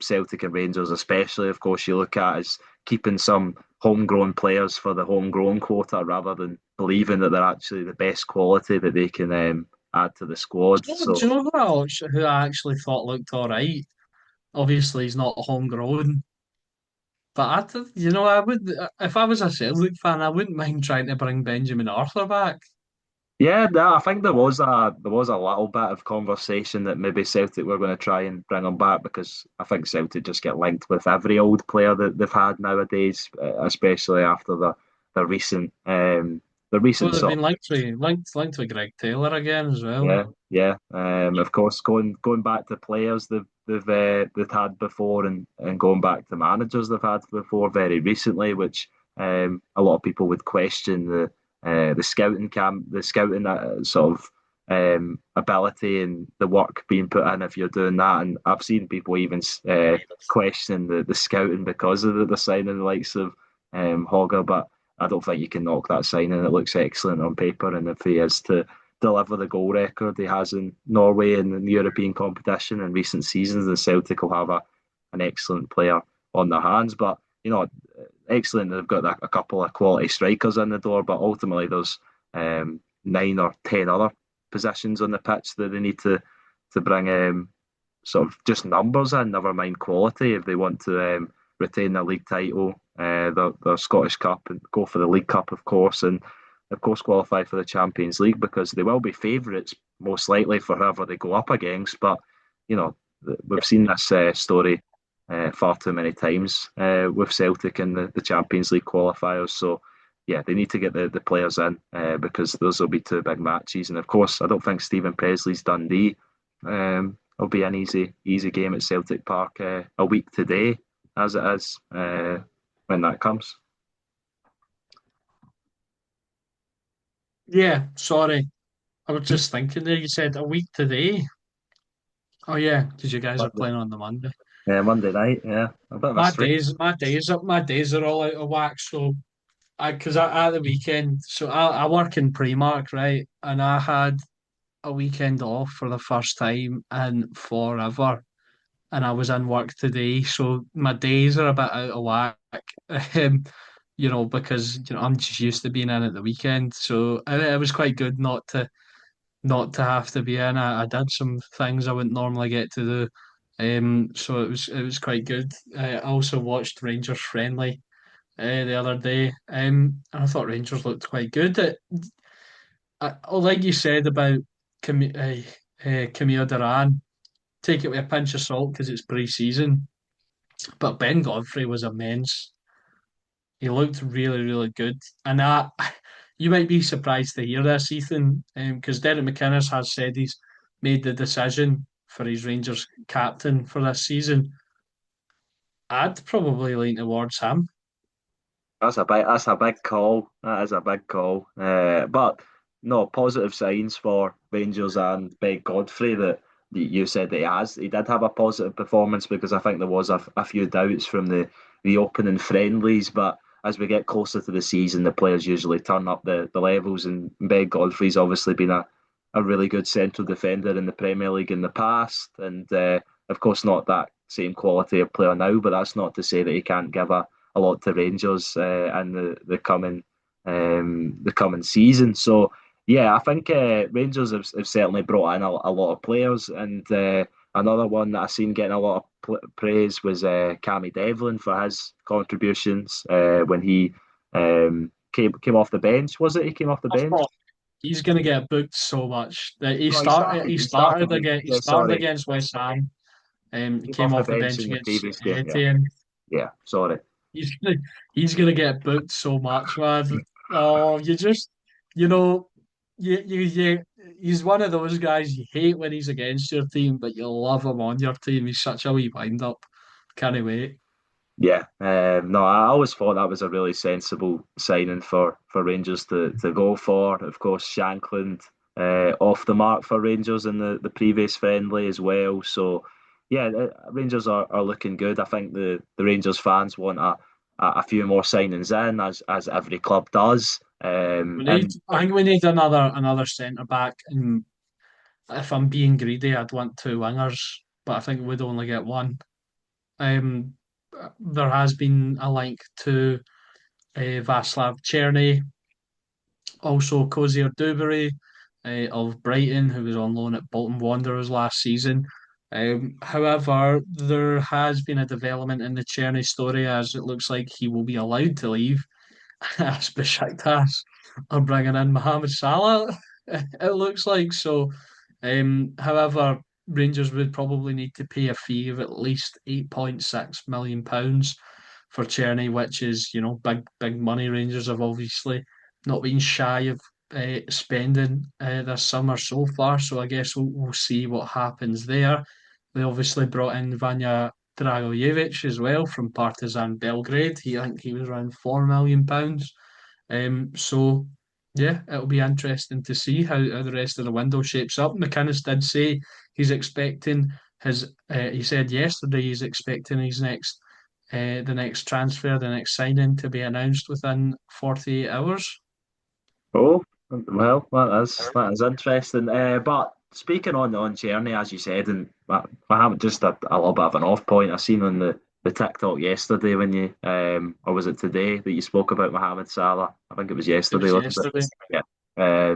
Celtic and Rangers, especially. Of course, you look at is keeping some homegrown players for the homegrown quota rather than believing that they're actually the best quality that they can add to the squad. Do So you know who I actually thought looked all right? Obviously, he's not homegrown, but I would if I was a Celtic fan, I wouldn't mind trying to bring Benjamin Arthur back. yeah, I think there was a little bit of conversation that maybe Celtic were going to try and bring him back because I think Celtic just get linked with every old player that they've had nowadays, especially after the Well, recent they've sort been linked with Greg Taylor again as well. yeah, yeah. Of course, going back to players they've had before, and going back to managers they've had before very recently, which a lot of people would question the the scouting sort of ability and the work being put in if you're doing that. And I've seen people even question the scouting because of the signing the likes of Hogger, but I don't think you can knock that signing. It looks excellent on paper, and if he is to deliver the goal record he has in Norway and in the European competition in recent seasons, then Celtic will have an excellent player on their hands. But excellent they've got a couple of quality strikers in the door, but ultimately there's 9 or 10 other positions on the pitch that they need to bring sort of just numbers in, never mind quality, if they want to retain their league title, their Scottish Cup, and go for the League Cup, of course, and of course qualify for the Champions League because they will be favourites most likely for whoever they go up against. But you know, we've seen this story far too many times with Celtic in the Champions League qualifiers. So yeah, they need to get the players in because those will be two big matches. And of course, I don't think Stephen Presley's Dundee will be an easy game at Celtic Park a week today, as it is when that comes. Yeah, sorry. I was just thinking there. You said a week today. Oh yeah, because you guys are Monday, playing on the Monday. Monday night, yeah, a bit of a My strange. days, my days are all out of whack. So because at the weekend, I work in Primark, right, and I had a weekend off for the first time in forever, and I was in work today, so my days are a bit out of whack. Um, because I'm just used to being in at the weekend, so it was quite good not to have to be in. I did some things I wouldn't normally get to do. So it was quite good. I also watched Rangers friendly the other day, and I thought Rangers looked quite good. Like you said about Camille Duran, take it with a pinch of salt because it's pre-season. But Ben Godfrey was immense. He looked really, really good, and you might be surprised to hear this, Ethan, because Derek McInnes has said he's made the decision for his Rangers captain for this season. I'd probably lean towards him. That's a big call. That is a big call. But no, positive signs for Rangers and Ben Godfrey that you said that he did have a positive performance because I think there was a few doubts from the opening friendlies. But as we get closer to the season, the players usually turn up the levels, and Ben Godfrey's obviously been a really good central defender in the Premier League in the past, and of course not that same quality of player now. But that's not to say that he can't give a lot to Rangers in the coming season. So yeah, I think Rangers have certainly brought in a lot of players, and another one that I've seen getting a lot of praise was Cammy Devlin for his contributions when he came off the bench. Was it he came off the I bench? thought he's going to get booked so much. That he No, started. He He started. started again. He Yeah, started sorry, against West Ham. He came came off the off the bench bench in the against previous game. Yeah, Etienne. yeah, sorry. He's gonna get booked so much, man. Oh, you know, he's one of those guys you hate when he's against your team, but you love him on your team. He's such a wee wind up. Can't wait. Yeah, no, I always thought that was a really sensible signing for Rangers to go for. Of course, Shankland off the mark for Rangers in the previous friendly as well. So yeah, Rangers are looking good. I think the Rangers fans want a few more signings in, as every club does. And I think we need another centre back, and if I'm being greedy, I'd want two wingers, but I think we'd only get one. Um, there has been a link to Václav Cherny, also Cozier Dewberry of Brighton, who was on loan at Bolton Wanderers last season. However, there has been a development in the Cherny story as it looks like he will be allowed to leave as Besiktas are bringing in Mohamed Salah. It looks like so. However, Rangers would probably need to pay a fee of at least £8.6 million for Cherny, which is big money. Rangers have obviously not been shy of spending this summer so far. So I guess we'll see what happens there. They obviously brought in Vanya Dragojevic as well from Partizan Belgrade. I think he was around £4 million. So yeah, it'll be interesting to see how the rest of the window shapes up. McInnes did say he's expecting his. He said yesterday he's expecting his the next transfer, the next signing to be announced within 48 hours. oh, well, that is interesting. But speaking on Cherny, as you said, and I haven't just a little bit of an off point. I seen on the TikTok yesterday when you or was it today that you spoke about Mohamed Salah? I think it was It yesterday, was wasn't it? yesterday. Yeah.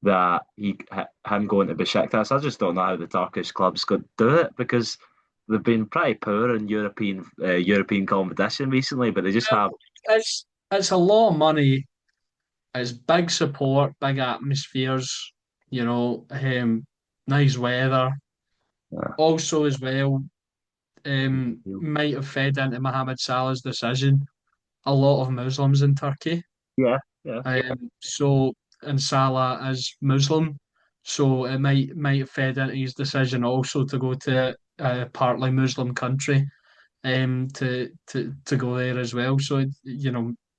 That him going to Besiktas. I just don't know how the Turkish clubs could do it because they've been pretty poor in European competition recently, but they just have. It's a lot of money. It's big support, big atmospheres. Nice weather. Also, as well, might have fed into Mohamed Salah's decision. A lot of Muslims in Turkey. Yeah, yeah, So and Salah is Muslim, so it might have fed into his decision also to go to a partly Muslim country, to go there as well. So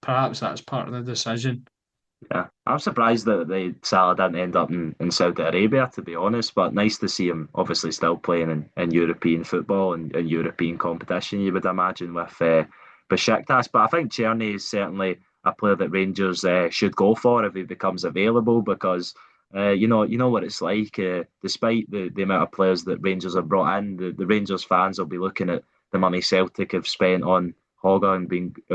perhaps that's part of the decision. yeah. I'm surprised that Salah didn't end up in Saudi Arabia, to be honest. But nice to see him obviously still playing in European football and European competition. You would imagine with Besiktas. But I think Czerny is certainly a player that Rangers should go for if he becomes available because. You know what it's like. Despite the amount of players that Rangers have brought in, the Rangers fans will be looking at the money Celtic have spent on Hogger and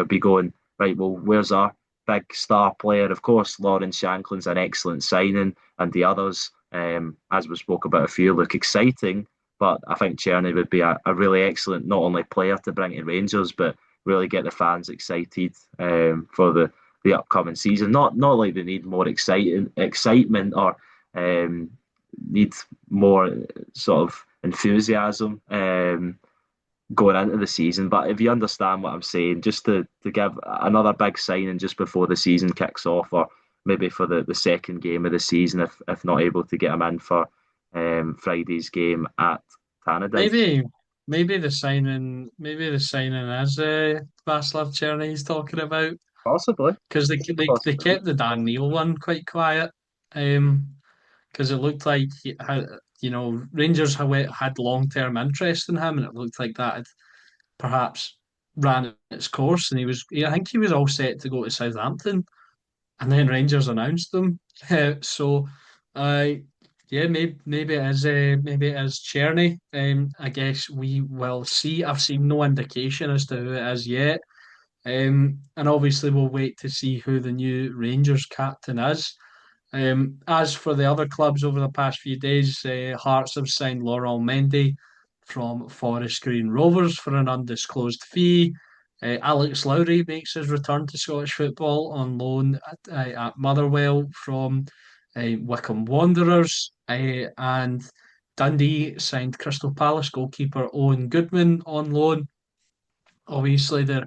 be going right. Well, where's our big star player? Of course, Lawrence Shanklin's an excellent signing, and the others, as we spoke about a few, look exciting. But I think Czerny would be a really excellent not only player to bring to Rangers, but really get the fans excited for the upcoming season. Not like they need more excitement or um, need more sort of enthusiasm going into the season. But if you understand what I'm saying, just to give another big signing just before the season kicks off, or maybe for the second game of the season, if not able to get him in for Friday's game at Tannadice. Maybe maybe the signing is Václav Cherny he's talking about, Possibly, because they possibly. kept the Dan Neil one quite quiet. Um, because it looked like Rangers had long term interest in him, and it looked like that had perhaps ran its course, and I think he was all set to go to Southampton, and then Rangers announced them. So, uh, yeah, maybe it is Cherny. I guess we will see. I've seen no indication as to who it is yet. And obviously we'll wait to see who the new Rangers captain is. As for the other clubs over the past few days, Hearts have signed Laurent Mendy from Forest Green Rovers for an undisclosed fee. Alex Lowry makes his return to Scottish football on loan at Motherwell from Wycombe Wanderers. And Dundee signed Crystal Palace goalkeeper Owen Goodman on loan. Obviously, I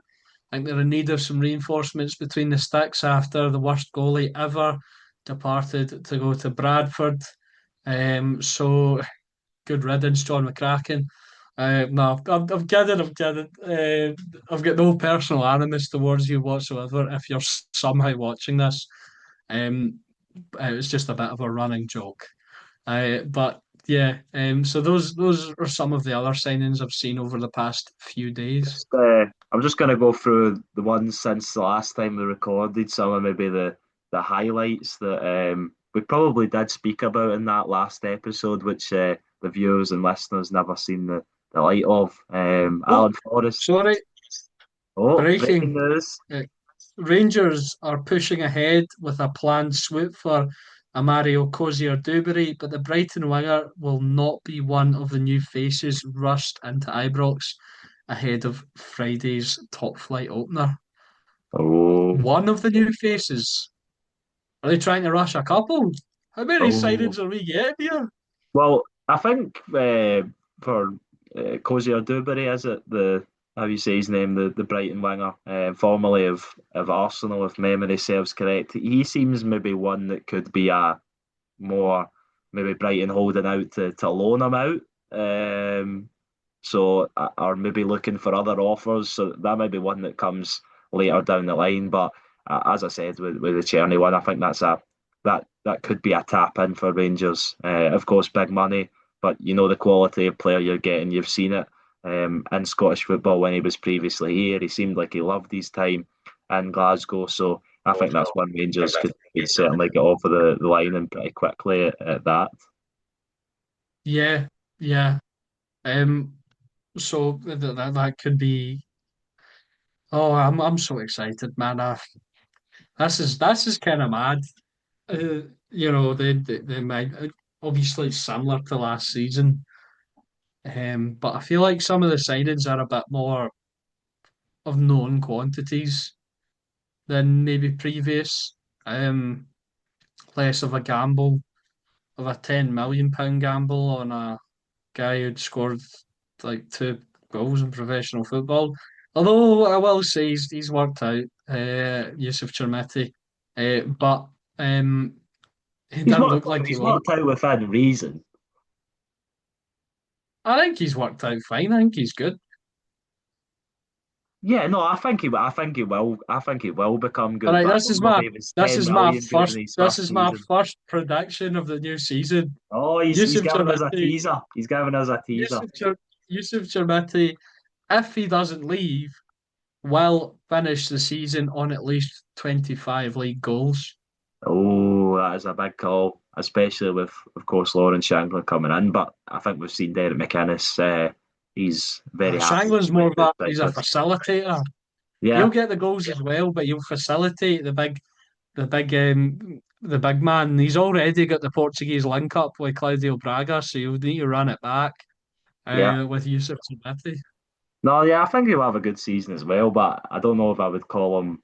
think they're in need of some reinforcements between the sticks after the worst goalie ever departed to go to Bradford. So good riddance, John McCracken. No, I'm kidding. I'm kidding. I've got no personal animus towards you whatsoever. If you're somehow watching this, um, it was just a bit of a running joke. But Yeah. So those are some of the other signings I've seen over the past few days. I'm just going to go through the ones since the last time we recorded. Some of maybe the highlights that we probably did speak about in that last episode, which the viewers and listeners never seen the light of. Oh, Alan Forrest. sorry. Oh, breaking Breaking. news. Uh, Rangers are pushing ahead with a planned swoop for a Mario Cozier-Duberry, but the Brighton winger will not be one of the new faces rushed into Ibrox ahead of Friday's top flight opener. Oh, One of the new faces. Are they trying to rush a couple? How many oh. signings are we getting here? Well, I think for Cozier Duberry, is it the how you say his name, the Brighton winger, formerly of Arsenal, if memory serves correct. He seems maybe one that could be a more maybe Brighton holding out to loan him out. So or maybe looking for other offers. So that might be one that comes later down the line. But as I said with the Czerny one, I think that could be a tap in for Rangers. Of course, big money, but you know the quality of player you're getting. You've seen it in Scottish football when he was previously here. He seemed like he loved his time in Glasgow. So I think that's one Rangers could certainly get off of the line and pretty quickly at that. Yeah, yeah. Um, so that could be. Oh, I'm so excited, man. This is kind of mad. They might obviously it's similar to last season, but I feel like some of the signings are a bit more of known quantities than maybe previous. Um, Less of a gamble of a £10 million gamble on a guy who'd scored like 2 goals in professional football. Although I will say he's worked out, Yusuf Chermiti, but he He's didn't worked look like he he's will. worked out within reason. I think he's worked out fine. I think he's good. Yeah, no, I think he will become All good, right, but I don't know if he was 10 million good in his this first is my season. first prediction of the new season. Oh, he's Yusuf giving us a Chermiti, teaser. He's giving us a teaser. Yusuf Cher, Yusuf Chermiti, if he doesn't leave, will finish the season on at least 25 league goals. Oh, that is a big call, especially with, of course, Lauren Shankland coming in. But I think we've seen Derek McInnes. He's very happy to Shankland's play more of for he's a Cyprus. facilitator. He'll Yeah, get the goals as well, but he'll facilitate the big man. He's already got the Portuguese link up with Claudio Braga, so you'll need to run it back yeah. with Yusuf Tabati. No, yeah, I think he'll have a good season as well. But I don't know if I would call him.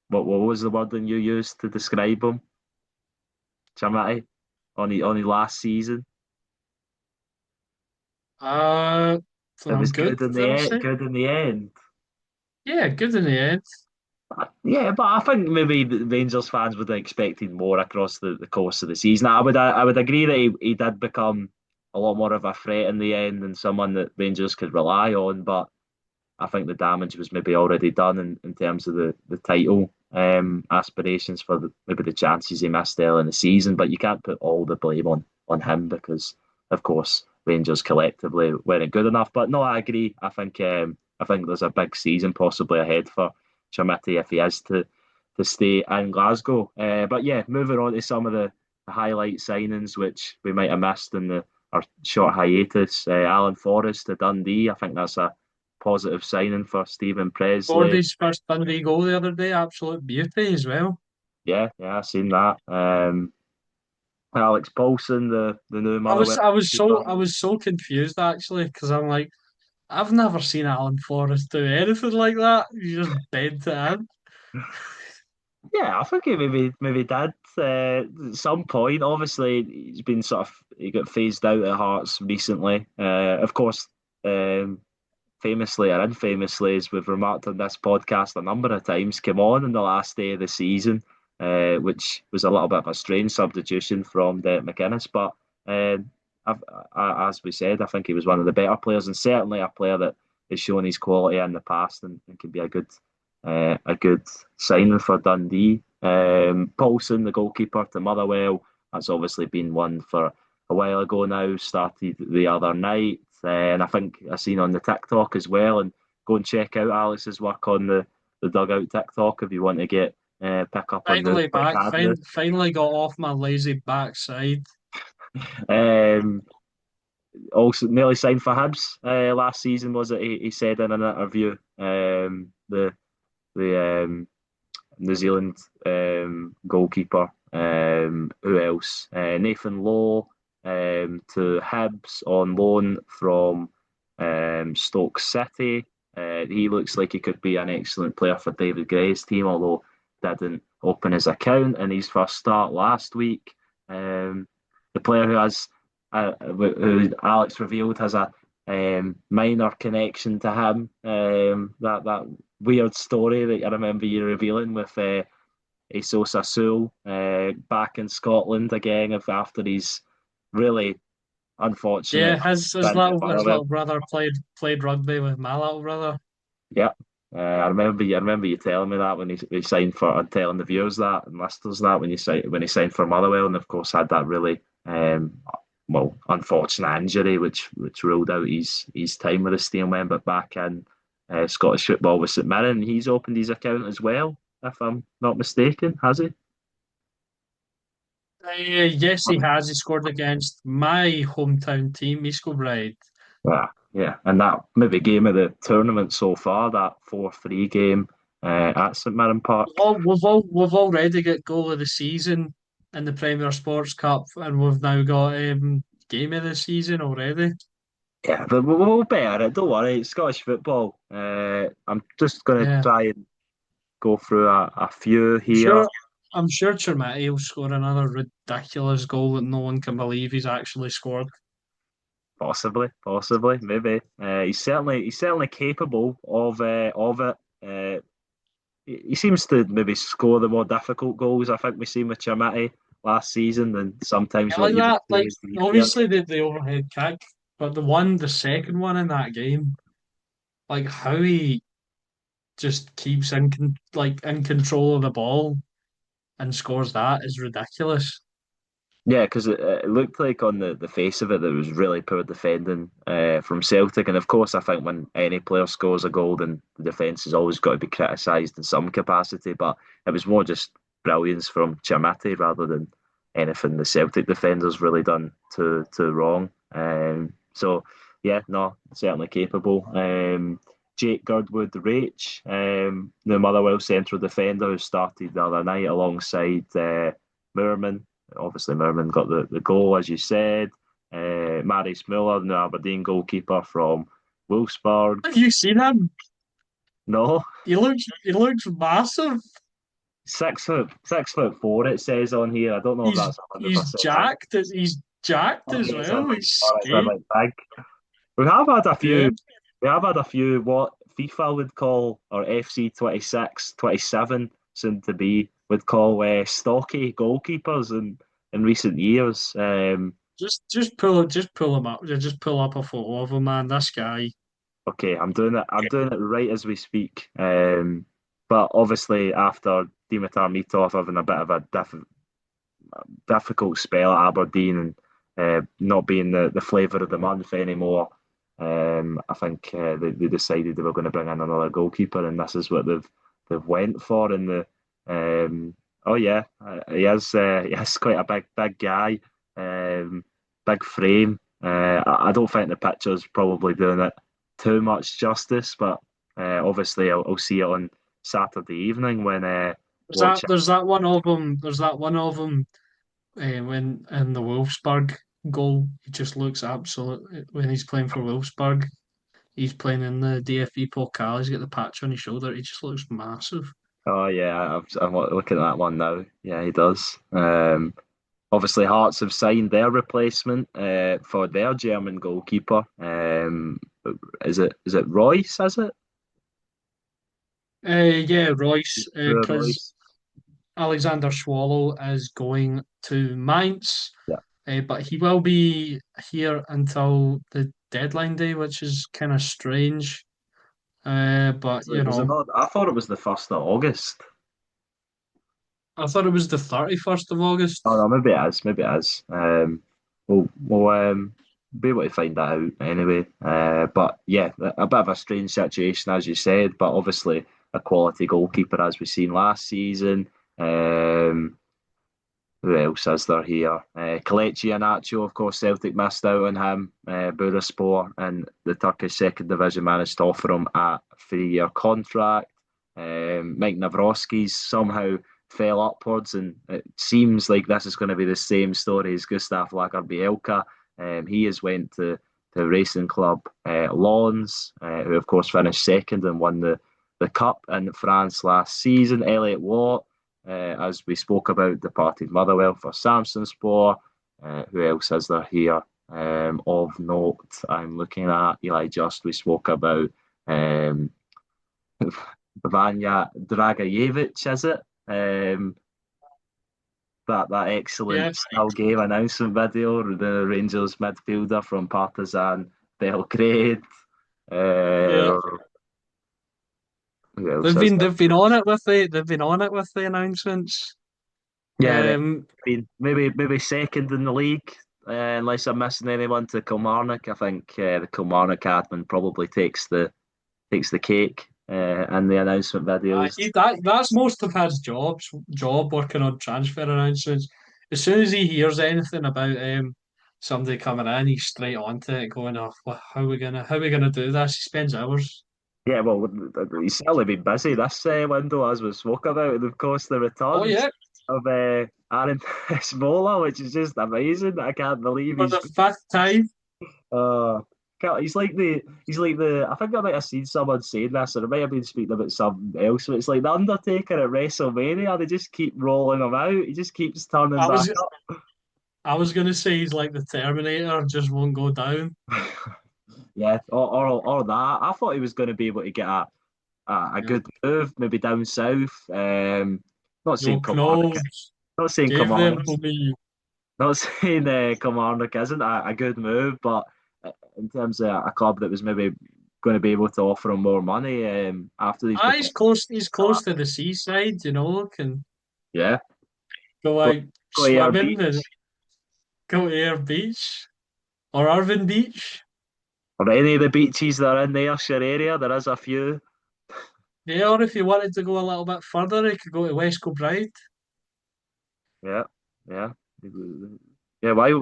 What was the wording you used to describe him? Chamati on his last season. Uh, It so was good, good in the did I end. say? Good in the end. Yeah, good in the end. Yeah, but I think maybe the Rangers fans would have expected more across the course of the season. I would agree that he did become a lot more of a threat in the end and someone that Rangers could rely on. But I think the damage was maybe already done in terms of the title aspirations for maybe the chances he missed early in the season. But you can't put all the blame on him because, of course, Rangers collectively weren't good enough. But no, I agree. I think there's a big season possibly ahead for Chamiti if he is to stay in Glasgow. But yeah, moving on to some of the highlight signings which we might have missed in our short hiatus. Alan Forrest to Dundee. I think that's a positive signing for Stephen Scored Presley. his first Dundee goal the other day. Absolute beauty as well. Yeah, yeah, I've seen that. Alex Paulson, the new I was Motherwell I was keeper. so I was so confused actually because I'm like I've never seen Alan Forrest do anything like that. He just bent it in. Yeah, I think he maybe did at some point. Obviously, he got phased out at Hearts recently. Of course, um, famously or infamously, as we've remarked on this podcast a number of times, came on the last day of the season, which was a little bit of a strange substitution from Derek McInnes. But um, as we said, I think he was one of the better players and certainly a player that has shown his quality in the past and can be a good signing for Dundee. Paulson, the goalkeeper to Motherwell, that's obviously been one for a a while ago now, started the other night. And I think I seen on the TikTok as well. And go and check out Alex's work on the Dugout TikTok if you want to get pick up on the Finally quick back. madness. Finally got off my lazy backside. Um, Also, nearly signed for Hibs last season, was it? He said in an interview. The New Zealand goalkeeper. Who else? Nathan Law to Hibs on loan from Stoke City. He looks like he could be an excellent player for David Gray's team, although didn't open his account in his first start last week. The player who Alex revealed has a minor connection to him. That weird story that I remember you revealing with Esosa Soul back in Scotland again after his really Yeah, unfortunate his stint at little Motherwell. brother played rugby with my little brother. Yeah. I remember you telling me that when he signed for, and telling the viewers that and listeners that when he signed for Motherwell, and of course had that really unfortunate injury which ruled out his time with the Steelmen. But back in Scottish football with St Mirren, he's opened his account as well, if I'm not mistaken, has he? Yes, he has. He scored against my hometown team, East Kilbride. Yeah, yeah, and that maybe game of the tournament so far, that 4-3 game at St Mirren Park. We've already got goal of the season in the Premier Sports Cup, and we've now got game of the season already. Yeah, but we'll bear it. Don't worry, it's Scottish football. I'm just going to Yeah, try and go through a few I'm here. sure. I'm sure Chermati will score another ridiculous goal that no one can believe he's actually scored. Possibly, maybe. He's certainly capable of it. He seems to maybe score the more difficult goals. I think we seen with Chamati last season, and sometimes Yeah, what like you would that. say Like is easier. obviously the overhead kick, but the second one in that game, like how he just keeps in control of the ball and scores that is ridiculous. Yeah, because it looked like on the face of it that it was really poor defending from Celtic, and of course I think when any player scores a goal, then the defence has always got to be criticised in some capacity. But it was more just brilliance from Chiamati rather than anything the Celtic defenders really done to wrong. So yeah, no, certainly capable. Jake Girdwood, Rach, the Motherwell central defender who started the other night alongside Moorman. Obviously, Merman got the goal, as you said. Marius Muller, the Aberdeen goalkeeper from Wolfsburg. Have you seen him? No, He looks massive. 6 foot 4. It says on here. I don't know if He's that's 100% he's jacked. He's jacked Oh, as he is a well. bit, He's all right, a skate. bit big. We have had a Yeah. few. We have had a few what FIFA would call, or FC 26, 27, soon to be, would call stocky goalkeepers in recent years. Just pull him up. Just pull up a photo of him, man. This guy. Okay, I'm doing it. I'm doing it right as we speak. But obviously, after Dimitar Mitov having a bit of a difficult spell at Aberdeen and not being the flavour of the month anymore, I think they decided they were going to bring in another goalkeeper, and this is what they've went for. And oh yeah, he is quite a big guy, big frame. I don't think the picture's probably doing it too much justice, but obviously I'll see it on Saturday evening when watching. There's that one of him. There's that one of him when in the Wolfsburg goal. He just looks absolute when he's playing for Wolfsburg. He's playing in the DFB Pokal. He's got the patch on his shoulder. He just looks massive. Oh yeah, I'm looking at that one now. Yeah, he does. Obviously, Hearts have signed their replacement for their German goalkeeper. Is it Royce? Is it Yeah, Royce, because Royce? Alexander Swallow is going to Mainz, Yeah. but he will be here until the deadline day, which is kind of strange. But So was it not? I thought it was the 1st of August. I thought it was the 31st of August. Oh no, maybe it is. Maybe it is. we'll be able to find that out anyway. But yeah, a bit of a strange situation, as you said, but obviously a quality goalkeeper as we've seen last season. Um, who else is there here? Kelechi Iheanacho, of course, Celtic missed out on him. Bursaspor and the Turkish second division managed to offer him a 3-year contract. Mike Navrosky's somehow fell upwards, and it seems like this is going to be the same story as Gustav Lagerbielke. He has went to Racing Club Lens, who of course finished second and won the cup in France last season. Elliot Watt, as we spoke about, departed Motherwell for Samsonspor. Who else is there here? Of note, I'm looking at Eli Just. We spoke about Vanya Dragojevic, is it? That excellent Yeah, still game announcement video, the Rangers midfielder from Partizan Belgrade. yeah. Uh, who else They've is been there? they've been on it with the announcements. Yeah, Um, maybe second in the league, unless I'm missing anyone to Kilmarnock. I think the Kilmarnock admin probably takes the cake in the announcement videos. that's most of his job working on transfer announcements. As soon as he hears anything about somebody coming in, he's straight onto it, going, "Oh, how are we gonna do this?" He spends hours. Yeah, well, he's certainly been busy this window, as we spoke about, and of course the Oh returns yeah, of Aaron Smola, which is just amazing. I can't believe for he's the fifth time. uh, he's like the I think I might have seen someone saying this, or it might have been speaking about something else. But it's like the Undertaker at WrestleMania. They just keep rolling him out. He just keeps turning I back was I was gonna say he's like the Terminator, just won't go down. up. Yeah, or that. I thought he was going to be able to get a Yeah. good move, maybe down south. Not saying York Kilmarnock, knows. not saying Gave them Kilmarnock, to me. not saying Kilmarnock isn't a good move, but in terms of a club that was maybe going to be able to offer him more money after these Ah, performances. he's close to the seaside, can Yeah, go go, out go to our swimming and beach go to Air Beach or Irvine Beach. or any of the beaches that are in the Ayrshire area. There is a few. Yeah, or if you wanted to go a little bit further, you could go to West Kilbride. Yeah, yeah, yeah. Why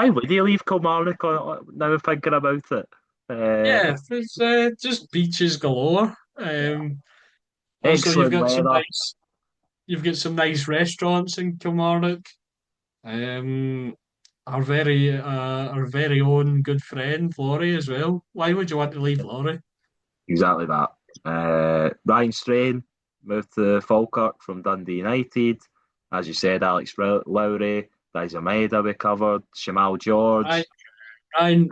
would you leave Kilmarnock now? I'm thinking about it. Yeah, there's just beaches galore. Yeah, Also excellent weather. you've got some nice restaurants in Kilmarnock. Um, our very own good friend Laurie as well. Why would you want to leave Laurie? Exactly that. Ryan Strain moved to Falkirk from Dundee United. As you said, Alex Lowry, Diza Maeda we covered, Shamal Ryan George.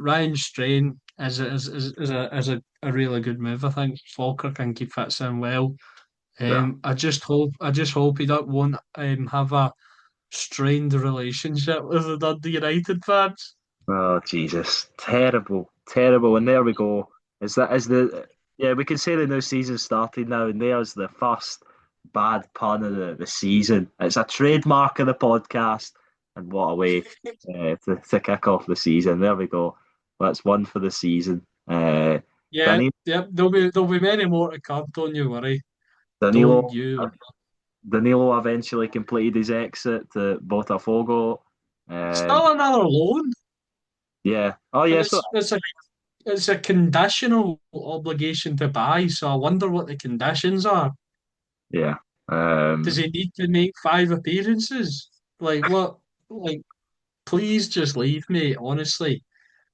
Ryan Strain is a really good move. I think Falkirk think he fits in well. Yeah. I just hope he don't won't have a strained relationship with the Dundee United fans. Oh Jesus, terrible, terrible. And there we go. Is the yeah? We can say the new season started now, and there's the first bad pun of the season. It's a trademark of the podcast, and what a way to kick off the season. There we go. That's one for the season. Yeah, Danilo, yeah, there'll be many more to come. Don't you worry. Don't Danilo, you? Danilo eventually completed his exit to Botafogo. Um, Still another loan, yeah. Oh and yeah. So it's a conditional obligation to buy. So I wonder what the conditions are. yeah. Does he need to make five appearances? Like what? Like please just leave me. Honestly,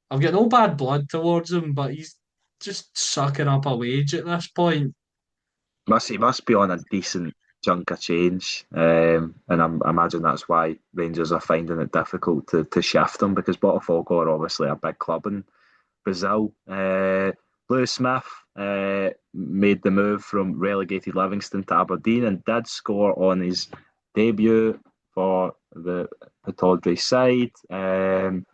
I've got no bad blood towards him, but he's just sucking up a wage at this point. He must be on a decent chunk of change, and I imagine that's why Rangers are finding it difficult to shift him because Botafogo are obviously a big club in Brazil. Lewis Smith made the move from relegated Livingston to Aberdeen and did score on his debut for the Pittodrie side. And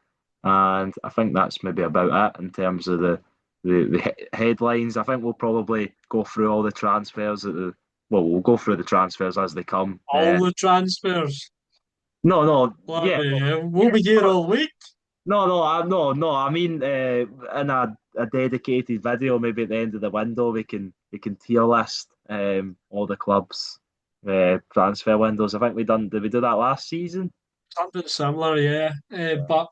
I think that's maybe about it in terms of the headlines. I think we'll probably go through all the transfers we'll go through the transfers as they come. All the transfers. No, no, yeah, Bloody hell. We'll be here all week. no. I mean, in a dedicated video, maybe at the end of the window, we can tier list all the clubs' transfer windows. I think we done. Did we do that last season? Something similar, yeah. But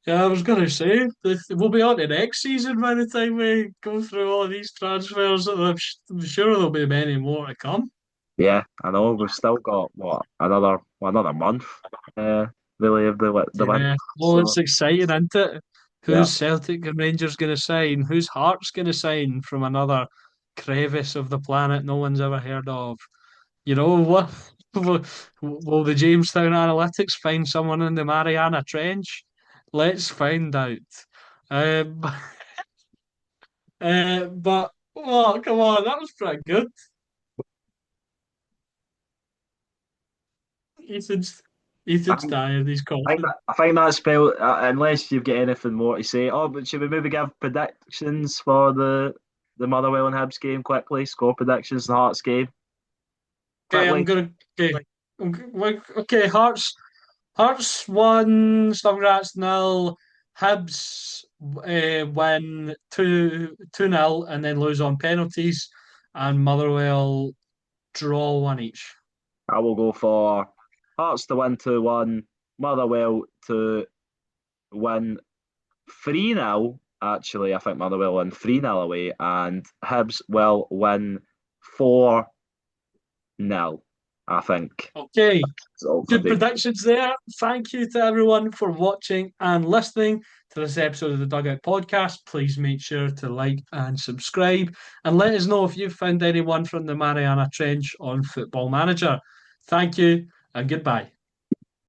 yeah, I was going to say, we'll be on to next season by the time we go through all these transfers. I'm sure there'll be many more to come. Yeah, I know. We've still got what another month, uh, really of the window. Yeah. Well, it's So exciting, isn't it? yeah, Who's Celtic and Rangers going to sign? Who's Hearts going to sign from another crevice of the planet no one's ever heard of? You know what? Will the Jamestown Analytics find someone in the Mariana Trench? Let's find out. Um, but oh, come on, that was pretty good. Ethan's I Ethan's think tired. He's coughing. I think that spell. Unless you've got anything more to say. Oh, but should we maybe give predictions for the Motherwell and Hibs game quickly? Score predictions, the Hearts game Okay, I'm quickly. gonna. Okay, okay. Hearts won. Stuttgart 0. Hibs win 2-0 and then lose on penalties, and Motherwell draw one each. I will go for Hearts to win 2-1, Motherwell to win 3-0. Actually, I think Motherwell win 3-0 away, and Hibs will win 4-0. I think. Okay, So for good the predictions there. Thank you to everyone for watching and listening to this episode of the Dugout Podcast. Please make sure to like and subscribe and let us know if you've found anyone from the Mariana Trench on Football Manager. Thank you and goodbye.